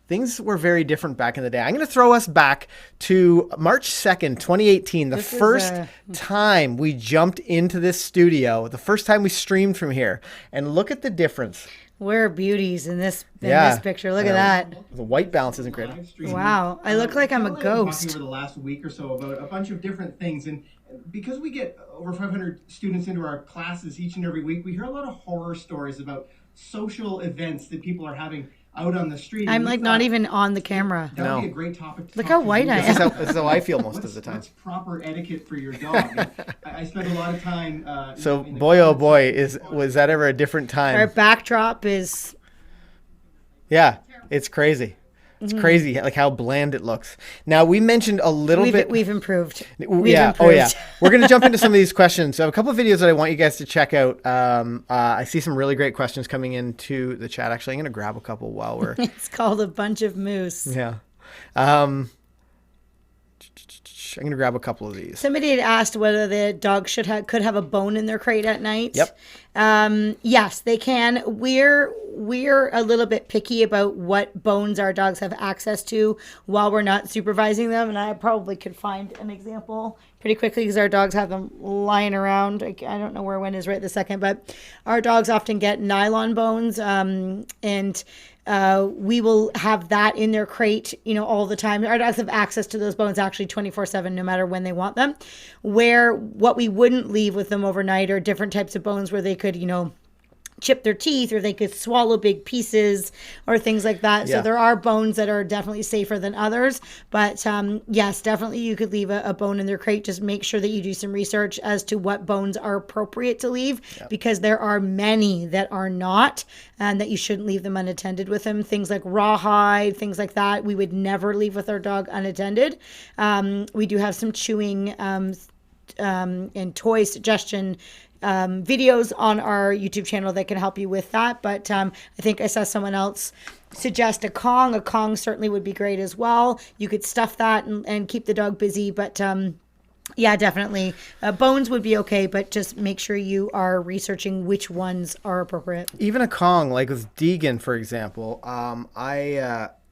Things were very different back in the day. I'm going to throw us back to March 2nd, 2018, the first time we jumped into this studio, the first time we streamed from here. And look at the difference. We're beauties in this picture. Look at that. The white balance isn't great. Wow. I look like I'm a ghost. Talking over the last week or so about a bunch of different things. And because we get over 500 students into our classes each and every week, we hear a lot of horror stories about social events that people are having out on the street. I'm like not even on the camera. That would be a great topic to Look talk how to white you I about. am. This is how I feel most of the time. What's proper etiquette for your dog? And I spend a lot of time. So in the boy, oh comments. boy, was that ever a different Our time? backdrop is Yeah, it's crazy. It's crazy, like how bland it looks. Now we mentioned a little bit. we've improved. Oh yeah. We're gonna jump into some of these questions. So I have a couple of videos that I want you guys to check out. I see some really great questions coming into the chat. Actually, I'm gonna grab a couple while we're. It's called A Bunch of Moose. Yeah. I'm going to grab a couple of these. Somebody had asked whether the dog could have a bone in their crate at night. Yep. Yes, they can. We're a little bit picky about what bones our dogs have access to while we're not supervising them. And I probably could find an example pretty quickly because our dogs have them lying around. I don't know where one is right this second, but our dogs often get nylon bones, and we will have that in their crate, all the time. Our dogs have access to those bones actually 24/7, no matter when they want them. What we wouldn't leave with them overnight are different types of bones where they could, chip their teeth, or they could swallow big pieces or things like that. Yeah. So there are bones that are definitely safer than others. But yes, definitely you could leave a bone in their crate. Just make sure that you do some research as to what bones are appropriate to leave, because there are many that are not, and that you shouldn't leave them unattended with them. Things like rawhide, things like that, we would never leave with our dog unattended. We do have some chewing and toy suggestion videos on our YouTube channel that can help you with that. But I think I saw someone else suggest a Kong. A Kong certainly would be great as well. You could stuff that and keep the dog busy. But yeah, definitely. Bones would be okay, but just make sure you are researching which ones are appropriate. Even a Kong, like with Deegan, for example,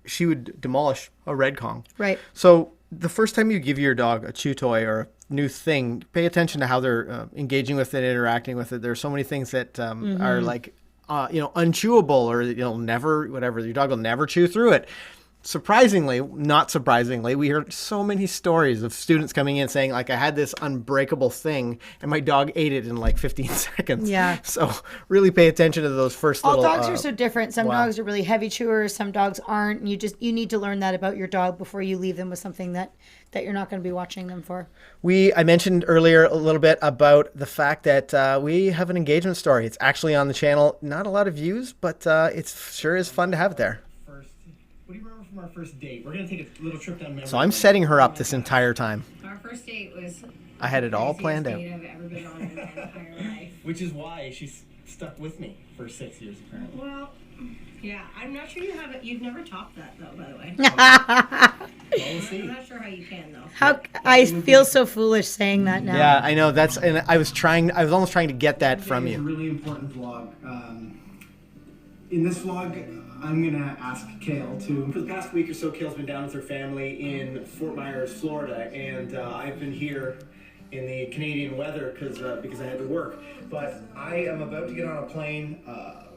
she would demolish a red Kong. Right. So the first time you give your dog a chew toy or a new thing, pay attention to how they're engaging with it, interacting with it. There's so many things that are like, unchewable, or never, whatever. Your dog will never chew through it. Surprisingly, not surprisingly, we heard so many stories of students coming in saying, like, I had this unbreakable thing and my dog ate it in like 15 seconds. Yeah. So really pay attention to those first All little... dogs are so different. Some dogs are really heavy chewers. Some dogs aren't. And you need to learn that about your dog before you leave them with something that you're not going to be watching them for. I mentioned earlier a little bit about the fact that we have an engagement story. It's actually on the channel. Not a lot of views, but it sure is fun to have it there. What do you remember from our first date? We're going to take a little trip down memory. So I'm setting her up this entire time. Our first date was I had it all the planned craziest out. date I've ever been on in my entire life. Which is why she's stuck with me for 6 years, apparently. Well, yeah, I'm not sure you've never topped that though, by the way. Well, we'll see. I'm not sure how you can though. How I feel so foolish saying that now. Yeah, I know. And I was almost trying to get that from It's a you. really important vlog. In this vlog, I'm going to ask Kale to... For the past week or so, Kale's been down with her family in Fort Myers, Florida, and I've been here in the Canadian weather because I had to work. But I am about to get on a plane,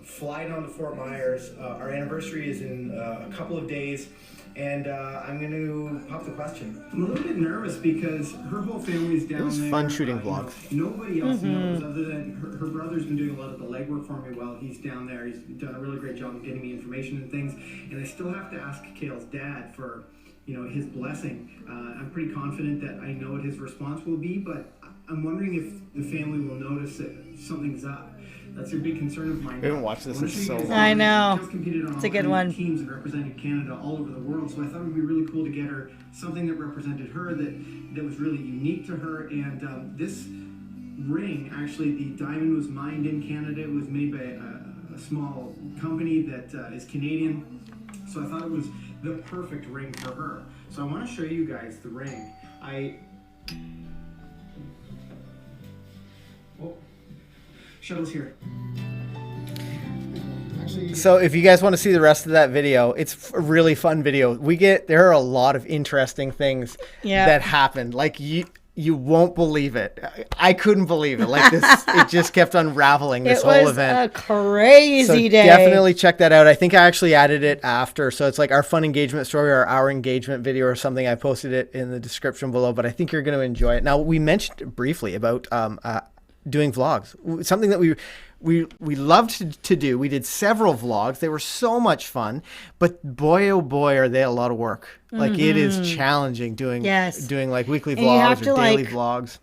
fly down to Fort Myers. Our anniversary is in a couple of days, and I'm going to pop the question. I'm a little bit nervous because her whole family's down there. It was fun shooting vlogs. Nobody else knows other than her brother's been doing a lot of the legwork for me while he's down there. He's done a really great job of getting me information and things. And I still have to ask Kale's dad for, his blessing. I'm pretty confident that I know what his response will be, but I'm wondering if the family will notice that something's up. That's a big concern of mine. We haven't watched this in so long. I know. Just competed on It's a all good kinds of one. teams and represented Canada all over the world, so I thought it would be really cool to get her something that represented her, that was really unique to her. And this ring, actually, the diamond was mined in Canada. It was made by a small company that is Canadian, so I thought it was the perfect ring for her. So I want to show you guys the ring. Shuttle's here. So if you guys want to see the rest of that video, it's a really fun video. There are a lot of interesting things that happened. Like you won't believe it. I couldn't believe it. Like this, it just kept unraveling this whole event. It was a crazy day. Definitely check that out. I think I actually added it after. So it's like our fun engagement story or our engagement video or something. I posted it in the description below, but I think you're going to enjoy it. Now, we mentioned briefly about doing vlogs, something that we loved to do. We did several vlogs. They were so much fun, but boy, oh boy, are they a lot of work. Like it is challenging doing like weekly vlogs or daily vlogs.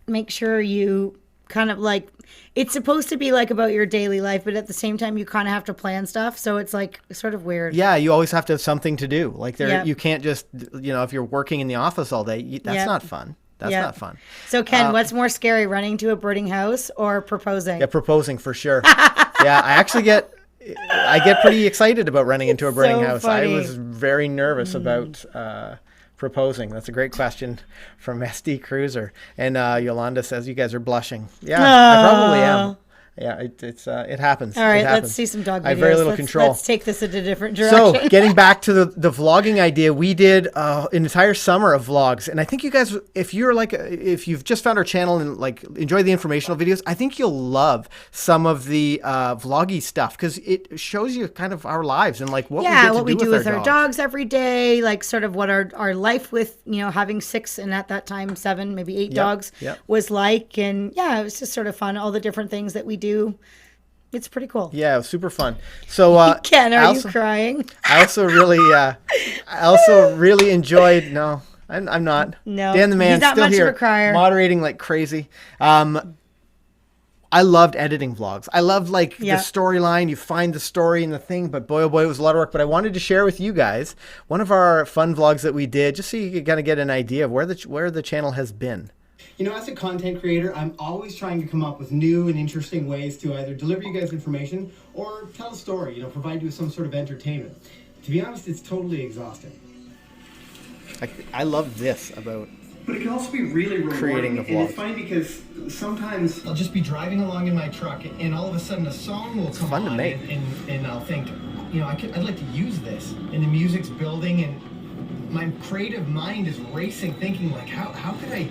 Make sure you kind of like, it's supposed to be like about your daily life, but at the same time you kind of have to plan stuff. So it's like sort of weird. Yeah. You always have to have something to do. Like you can't just, if you're working in the office all day, that's not fun. That's not fun. So Ken, what's more scary, running to a birding house or proposing? Yeah, proposing for sure. Yeah, I get pretty excited about running into a birding house. Funny. I was very nervous about proposing? That's a great question from SD Cruiser. And Yolanda says you guys are blushing. Yeah, I probably am. Yeah, it happens. All right, let's see some dog videos. I have very little control. Let's take this in a different direction. So, getting back to the vlogging idea, we did an entire summer of vlogs, and I think you guys, if you've just found our channel and like enjoy the informational videos, I think you'll love some of the vloggy stuff because it shows you kind of our lives and like what we do with our dogs every day, like sort of what our life with having 6 and at that time 7, maybe 8 dogs was like, and it was just sort of fun. All the different things that we do. It's pretty cool. Yeah, it was super fun. So Ken, are you crying? I also really enjoyed. No, I'm not. No, Dan the man he's not still much here, of a crier. moderating like crazy. I loved editing vlogs. I loved the storyline. You find the story and the thing, but boy, oh boy, it was a lot of work. But I wanted to share with you guys one of our fun vlogs that we did, just so you could kind of get an idea of where the channel has been. As a content creator, I'm always trying to come up with new and interesting ways to either deliver you guys information or tell a story, provide you with some sort of entertainment. To be honest, it's totally exhausting. I love this about But it can also be really rewarding. Creating the vlog. And it's funny because sometimes I'll just be driving along in my truck and all of a sudden a song will come fun to on make. And I'll think, I'd like to use this. And the music's building and my creative mind is racing, thinking like, how could I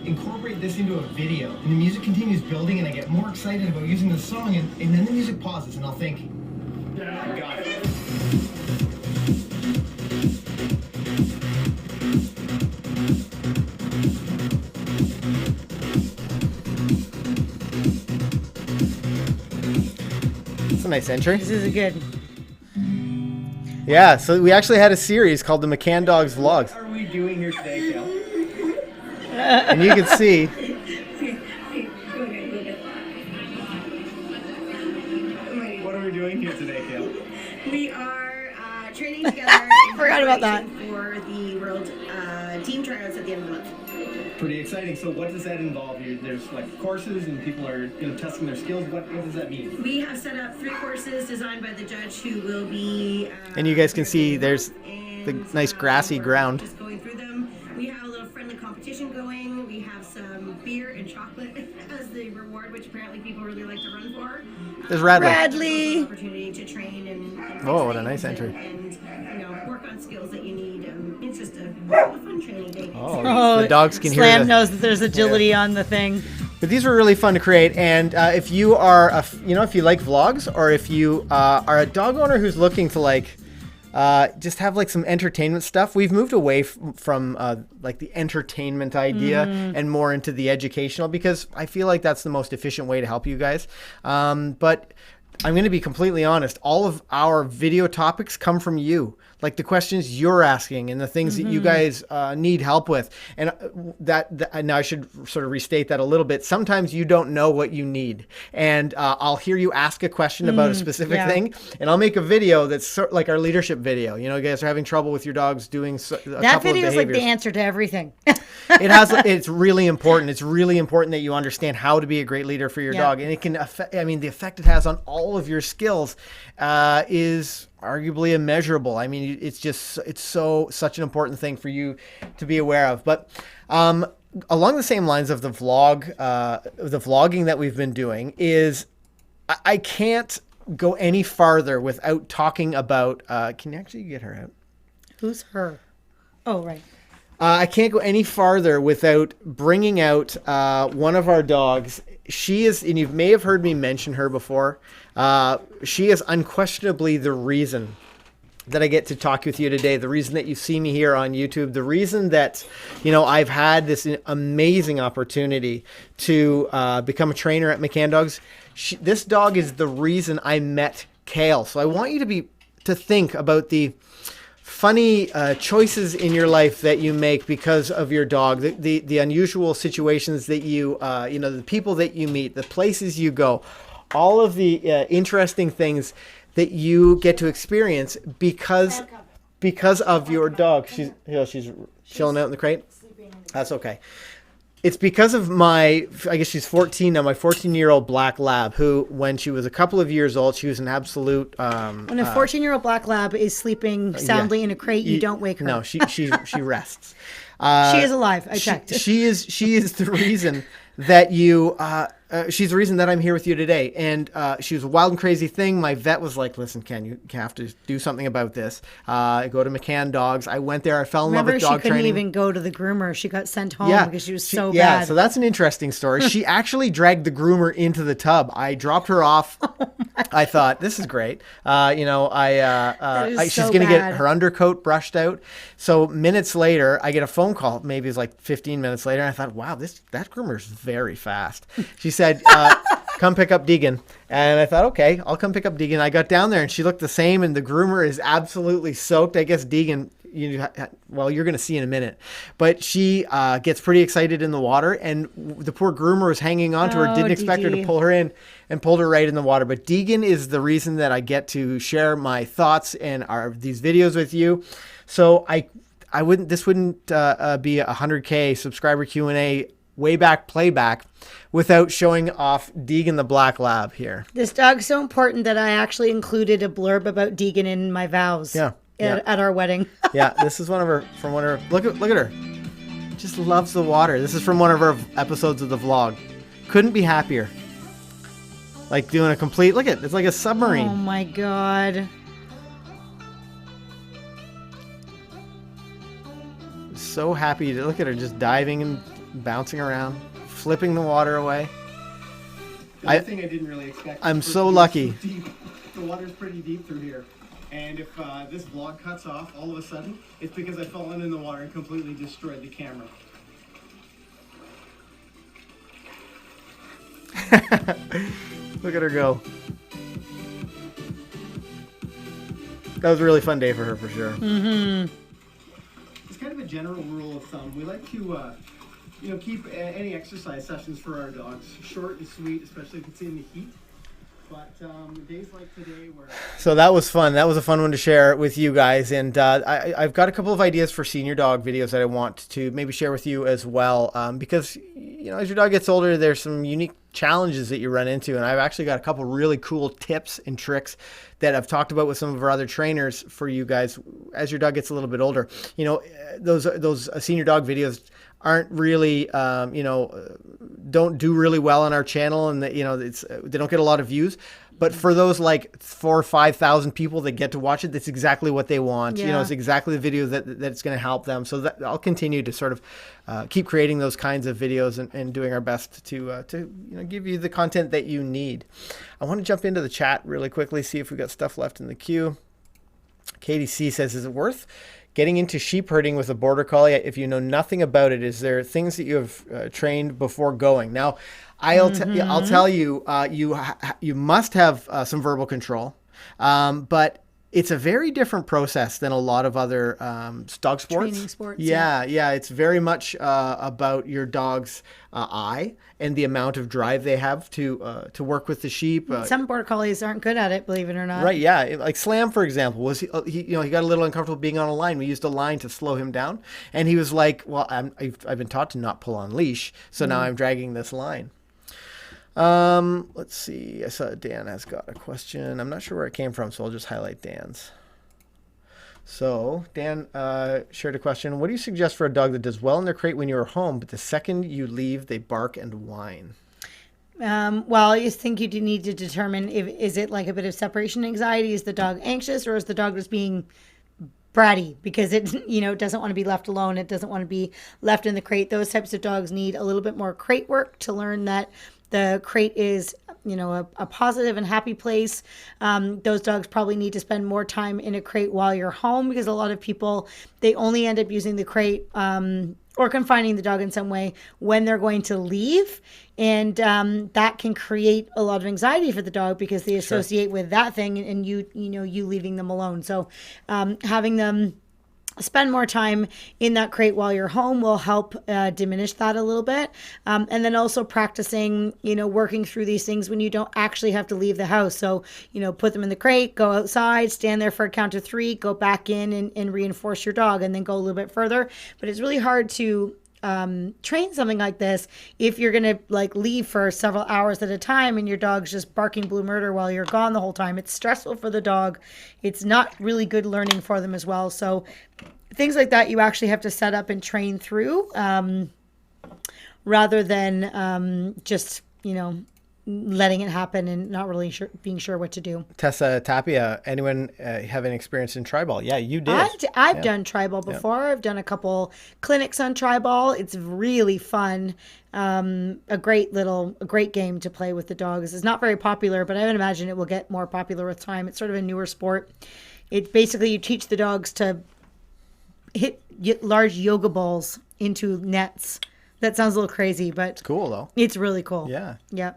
incorporate this into a video? And the music continues building and I get more excited about using the song and then the music pauses and I'll think, I got it. That's a nice entry. This is good. Yeah, so we actually had a series called the McCann Dogs Vlogs. What are we doing here today, Cal? And you can see What are we doing here today, Cal? We are training together Forgot about that. for the World Team Tryouts at the end of the month. Pretty exciting. So what does that involve? There's courses and people are testing their skills. What does that mean? We have set up 3 courses designed by the judge who will be... and you guys can see there's the nice grassy we're ground. Just going through them. We have a little friendly competition going. We have some beer and chocolate as the reward, which apparently people really like to run for. There's Radley. Radley. Opportunity to train and Oh, what a nice entry. And work on skills that you need. It's just a fun training day. Oh, the dogs can hear Slam knows that there's agility on the thing. But these were really fun to create, and if you are, if you like vlogs, or if you are a dog owner who's looking to just have some entertainment stuff, we've moved away from the entertainment idea and more into the educational, because I feel like that's the most efficient way to help you guys. But I'm going to be completely honest. All of our video topics come from you. Like the questions you're asking and the things that you guys need help with. And now I should sort of restate that a little bit. Sometimes you don't know what you need. And I'll hear you ask a question about a specific thing, and I'll make a video that's like our leadership video. You guys are having trouble with your dogs doing that video is like the answer to everything. It's really important. It's really important that you understand how to be a great leader for your dog. And it can affect, the effect it has on all of your skills is arguably immeasurable. It's such an important thing for you to be aware of. But along the same lines of the vlogging that we've been doing is I can't go any farther without talking about, can you actually get her out? Who's her? Oh, right. I can't go any farther without bringing out one of our dogs. She is, and you may have heard me mention her before, she is unquestionably the reason that I get to talk with you today, the reason that you see me here on YouTube, the reason that, I've had this amazing opportunity to become a trainer at McCann Dogs. This dog is the reason I met Kale. So I want you to think about the funny choices in your life that you make because of your dog, the unusual situations that you, the people that you meet, the places you go, all of the interesting things that you get to experience because of your dog. She's chilling out in the crate. That's okay. It's because of I guess she's 14 now, my 14-year-old black lab, who, when she was a couple of years old, she was an absolute... when a 14-year-old black lab is sleeping soundly in a crate, you don't wake her. No, she rests. She is alive. I checked. She is the reason that she's the reason that I'm here with you today. And she was a wild and crazy thing. My vet was like, listen, Ken, you have to do something about this. I go to McCann Dogs. I went there. I fell in love with dog training. She couldn't even go to the groomer. She got sent home because she was so bad. Yeah, so that's an interesting story. She actually dragged the groomer into the tub. I dropped her off. I thought, this is great. She's going to get her undercoat brushed out. So minutes later, I get a phone call. Maybe it's like 15 minutes later. And I thought, wow, that groomer's very fast. She said, come pick up Deegan. And I thought, okay, I'll come pick up Deegan. I got down there and she looked the same, and the groomer is absolutely soaked. I guess Deegan, you're going to see in a minute. But she gets pretty excited in the water, and the poor groomer was hanging on to her, didn't expect her to pull her in, and pulled her right in the water. But Deegan is the reason that I get to share my thoughts and these videos with you. So this wouldn't be a 100K subscriber Q&A way back playback without showing off Deegan the Black Lab here. This dog's so important that I actually included a blurb about Deegan in my vows. At our wedding. Yeah, this is one of her look at her. Just loves the water. This is from one of her episodes of the vlog. Couldn't be happier. Like doing a complete it's like a submarine. Oh my god. So happy to look at her just diving and bouncing around, flipping the water away. The other thing I didn't really expect. I'm so lucky. The water's pretty deep through here. And if this vlog cuts off all of a sudden, it's because I've fallen in the water and completely destroyed the camera. Look at her go. That was a really fun day for her, for sure. Mm-hmm. It's kind of a general rule of thumb. We like to, keep any exercise sessions for our dogs short and sweet, especially if it's in the heat. But days like today where... So that was fun. That was a fun one to share with you guys. And I've got a couple of ideas for senior dog videos that I want to maybe share with you as well. Because, as your dog gets older, there's some unique challenges that you run into. And I've actually got a couple really cool tips and tricks that I've talked about with some of our other trainers for you guys as your dog gets a little bit older. Those senior dog videos aren't really, don't do really well on our channel, and they don't get a lot of views. But for those like 4,000 or 5,000 people that get to watch it, that's exactly what they want. Yeah. It's exactly the video that's going to help them. So that I'll continue to sort of keep creating those kinds of videos and doing our best to give you the content that you need. I want to jump into the chat really quickly, see if we got stuff left in the queue. Katie C says, is it worth getting into sheep herding with a border collie if you know nothing about it? Is there things that you have trained before going? Now, I'll tell you, you must have some verbal control, but it's a very different process than a lot of other dog sports. Training sports. Yeah. It's very much about your dog's eye and the amount of drive they have to work with the sheep. Some border collies aren't good at it, believe it or not. Right, yeah. Like Slam, for example, he got a little uncomfortable being on a line. We used a line to slow him down, and he was like, "Well, I've been taught to not pull on leash, so now I'm dragging this line." Let's see. I saw Dan has got a question. I'm not sure where it came from, so I'll just highlight Dan's. So Dan shared a question. What do you suggest for a dog that does well in their crate when you're home, but the second you leave, they bark and whine? Well, I think you do need to determine is it like a bit of separation anxiety? Is the dog anxious, or is the dog just being bratty because it doesn't want to be left alone? It doesn't want to be left in the crate. Those types of dogs need a little bit more crate work to learn that the crate is, a positive and happy place. Those dogs probably need to spend more time in a crate while you're home, because a lot of people, they only end up using the crate or confining the dog in some way when they're going to leave. And that can create a lot of anxiety for the dog because they associate with that thing and you leaving them alone. So having them spend more time in that crate while you're home will help diminish that a little bit. And then also practicing, working through these things when you don't actually have to leave the house. So, put them in the crate, go outside, stand there for a count of 3, go back in and reinforce your dog, and then go a little bit further. But it's really hard to train something like this, if you're gonna like leave for several hours at a time and your dog's just barking blue murder while you're gone the whole time, it's stressful for the dog. It's not really good learning for them as well. So things like that you actually have to set up and train through, rather than just letting it happen and not really being sure what to do. Tessa Tapia, anyone have any experience in tri-ball? Yeah, you did. I've done tri-ball before. I've done a couple clinics on tri-ball. It's really fun. A great game to play with the dogs. It's not very popular, but I would imagine it will get more popular with time. It's sort of a newer sport. It basically, you teach the dogs to hit large yoga balls into nets. That sounds a little crazy, but it's cool though. It's really cool. Yeah. Yeah.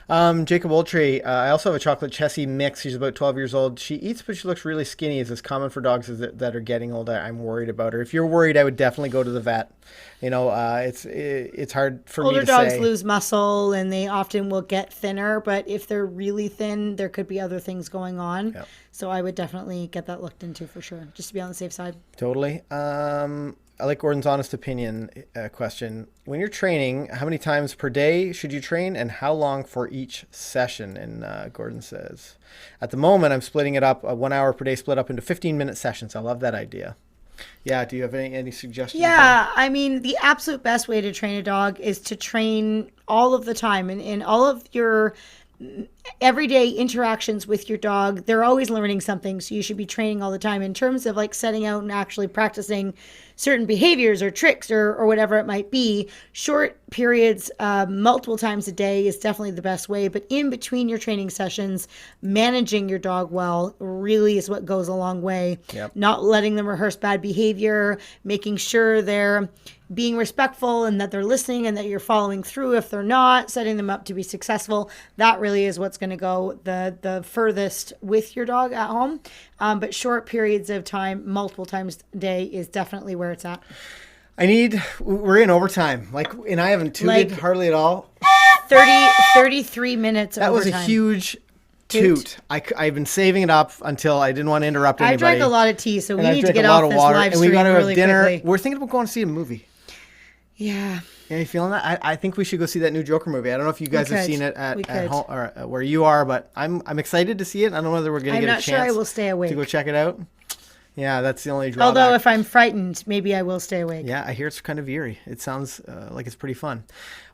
Jacob Oldtree, I also have a chocolate Chessie mix. She's about 12 years old. She eats, but she looks really skinny. Is this common for dogs that are getting older? I'm worried about her. If you're worried, I would definitely go to the vet. It's hard for me to say. Older dogs lose muscle and they often will get thinner, but if they're really thin, there could be other things going on. Yep. So I would definitely get that looked into for sure, just to be on the safe side. Totally. I like Gordon's honest opinion question. When you're training, how many times per day should you train and how long for each session? And Gordon says, at the moment, I'm splitting it up, 1 hour per day split up into 15-minute sessions. I love that idea. Yeah, do you have any suggestions? Yeah, I mean, the absolute best way to train a dog is to train all of the time. And in all of your everyday interactions with your dog, they're always learning something, so you should be training all the time. In terms of like setting out and actually practicing certain behaviors or tricks or whatever it might be, short periods multiple times a day is definitely the best way. But in between your training sessions, managing your dog well really is what goes a long way. Yep. Not letting them rehearse bad behavior, making sure they're being respectful and that they're listening and that you're following through. If they're not, setting them up to be successful. That really is what's going to go the furthest with your dog at home. But short periods of time, multiple times a day, is definitely where it's at. We're in overtime. And I haven't tooted hardly at all. 33 minutes that overtime. Was a huge toot. I've been saving it up until I didn't want to interrupt anybody. I drank a lot of tea, so we need to get off this live stream. And we got to have really dinner. Quickly. We're thinking about going to see a movie. Yeah. Yeah, you feeling that? I think we should go see that new Joker movie. I don't know if you guys have seen it at home or where you are, but I'm excited to see it. I don't know whether we're going to get a chance. I'm not sure I will stay awake to go check it out. Yeah, that's the only drawback. Although if I'm frightened, maybe I will stay awake. Yeah, I hear it's kind of eerie. It sounds like it's pretty fun.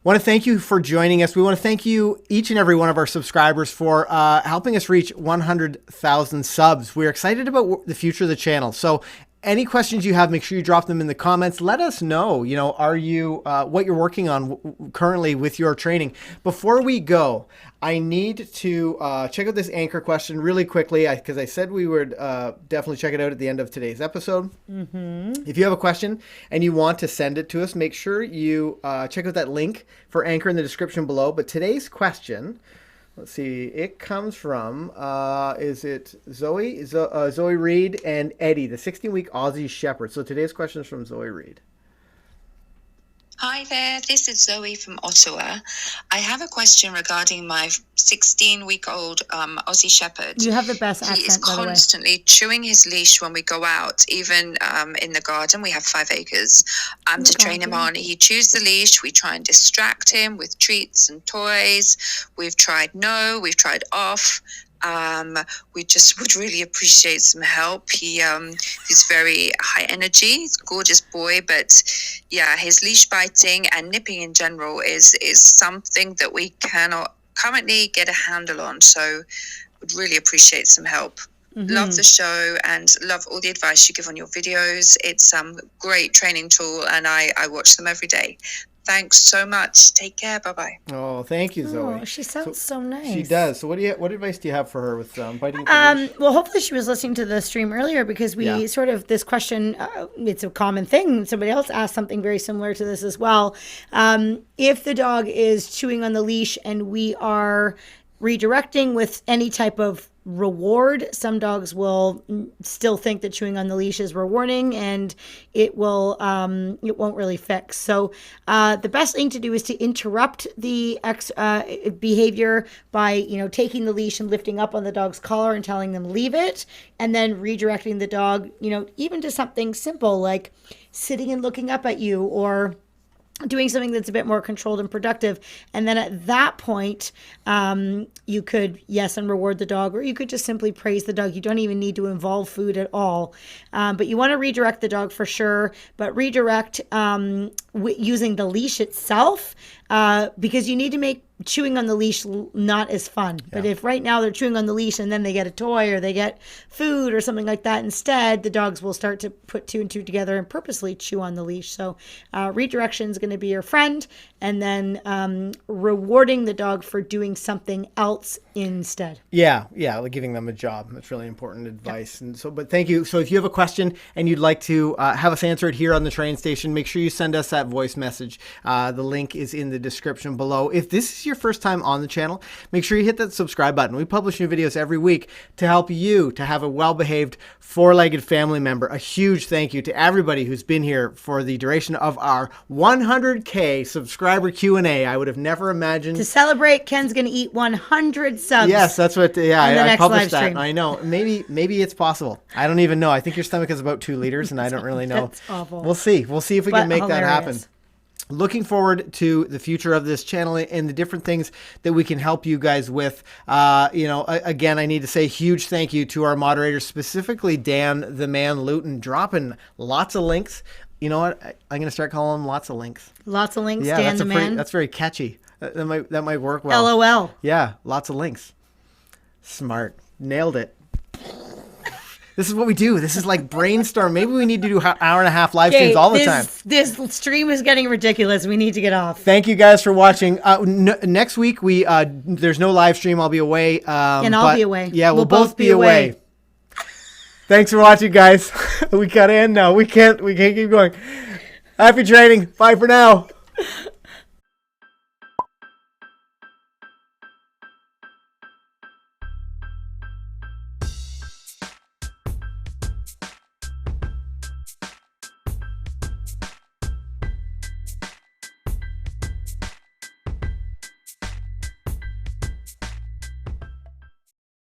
Want to thank you for joining us. We want to thank you, each and every one of our subscribers, for helping us reach 100,000 subs. We're excited about the future of the channel. So any questions you have, make sure you drop them in the comments. Let us know, are you what you're working on currently with your training. Before we go, I need to check out this anchor question really quickly because I said we would definitely check it out at the end of today's episode. Mm-hmm. If you have a question and you want to send it to us, make sure you check out that link for Anchor in the description below. But today's question, let's see, it comes from, is it Zoe? Zoe Reed and Eddie, the 16-week Aussie Shepherd. So today's question is from Zoe Reed. Hi there, this is Zoe from Ottawa. I have a question regarding my 16-week-old Aussie Shepherd. You have the best accent, He is constantly chewing his leash when we go out, even in the garden. We have 5 acres to train him on. He chews the leash. We try and distract him with treats and toys. We've tried no, we've tried off. We just would really appreciate some help. He's very high energy. He's a gorgeous boy, but yeah, his leash biting and nipping in general is something that we cannot currently get a handle on. So would really appreciate some help. Mm-hmm. Love the show and love all the advice you give on your videos. It's great training tool and I watch them every day. Thanks so much. Take care. Bye-bye. Oh, thank you, Zoe. Oh, she sounds so nice. She does. So what advice do you have for her with biting? Well, hopefully she was listening to the stream earlier because we sort of, this question, it's a common thing. Somebody else asked something very similar to this as well. If the dog is chewing on the leash and we are redirecting with any type of reward, some dogs will still think that chewing on the leash is rewarding and it won't really fix. So the best thing to do is to interrupt the behavior by taking the leash and lifting up on the dog's collar and telling them leave it, and then redirecting the dog even to something simple like sitting and looking up at you, or doing something that's a bit more controlled and productive. And then at that point, you could, yes, and reward the dog, or you could just simply praise the dog. You don't even need to involve food at all. But you want to redirect the dog for sure, but redirect using the leash itself, because you need to make chewing on the leash not as fun. But if right now they're chewing on the leash and then they get a toy or they get food or something like that instead, the dogs will start to put 2 and 2 together and purposely chew on the leash. So redirection is going to be your friend, and then rewarding the dog for doing something else instead. Yeah, like giving them a job. That's really important advice. And so, but thank you. So if you have a question and you'd like to have us answer it here on the train station, make sure you send us that voice message. The link is in the description below. If this is your first time on the channel, make sure you hit that subscribe button. We publish new videos every week to help you to have a well-behaved four-legged family member. A huge thank you to everybody who's been here for the duration of our 100K subscriber Q&A. I would have never imagined. To celebrate, Ken's going to eat 100 subs. Yes, that's what. Yeah, I published that. Stream. I know. Maybe it's possible. I don't even know. I think your stomach is about 2 liters, and I don't really know. That's awful. We'll see. We'll see if we can make that happen. Hilarious. Looking forward to the future of this channel and the different things that we can help you guys with. Again, I need to say huge thank you to our moderators, specifically Dan the Man Luton, dropping lots of links. You know what? I'm going to start calling them lots of links. Lots of links, Yeah, Dan the Man. that's very catchy. That might work well. LOL. Yeah, lots of links. Smart. Nailed it. This is what we do. This is like brainstorm. Maybe we need to do hour and a half live streams all the time. This stream is getting ridiculous. We need to get off. Thank you guys for watching. Next week, there's no live stream. I'll be away. And I'll be away. Yeah, we'll both be away. Thanks for watching, guys. We gotta end now. We can't keep going. Happy training. Bye for now.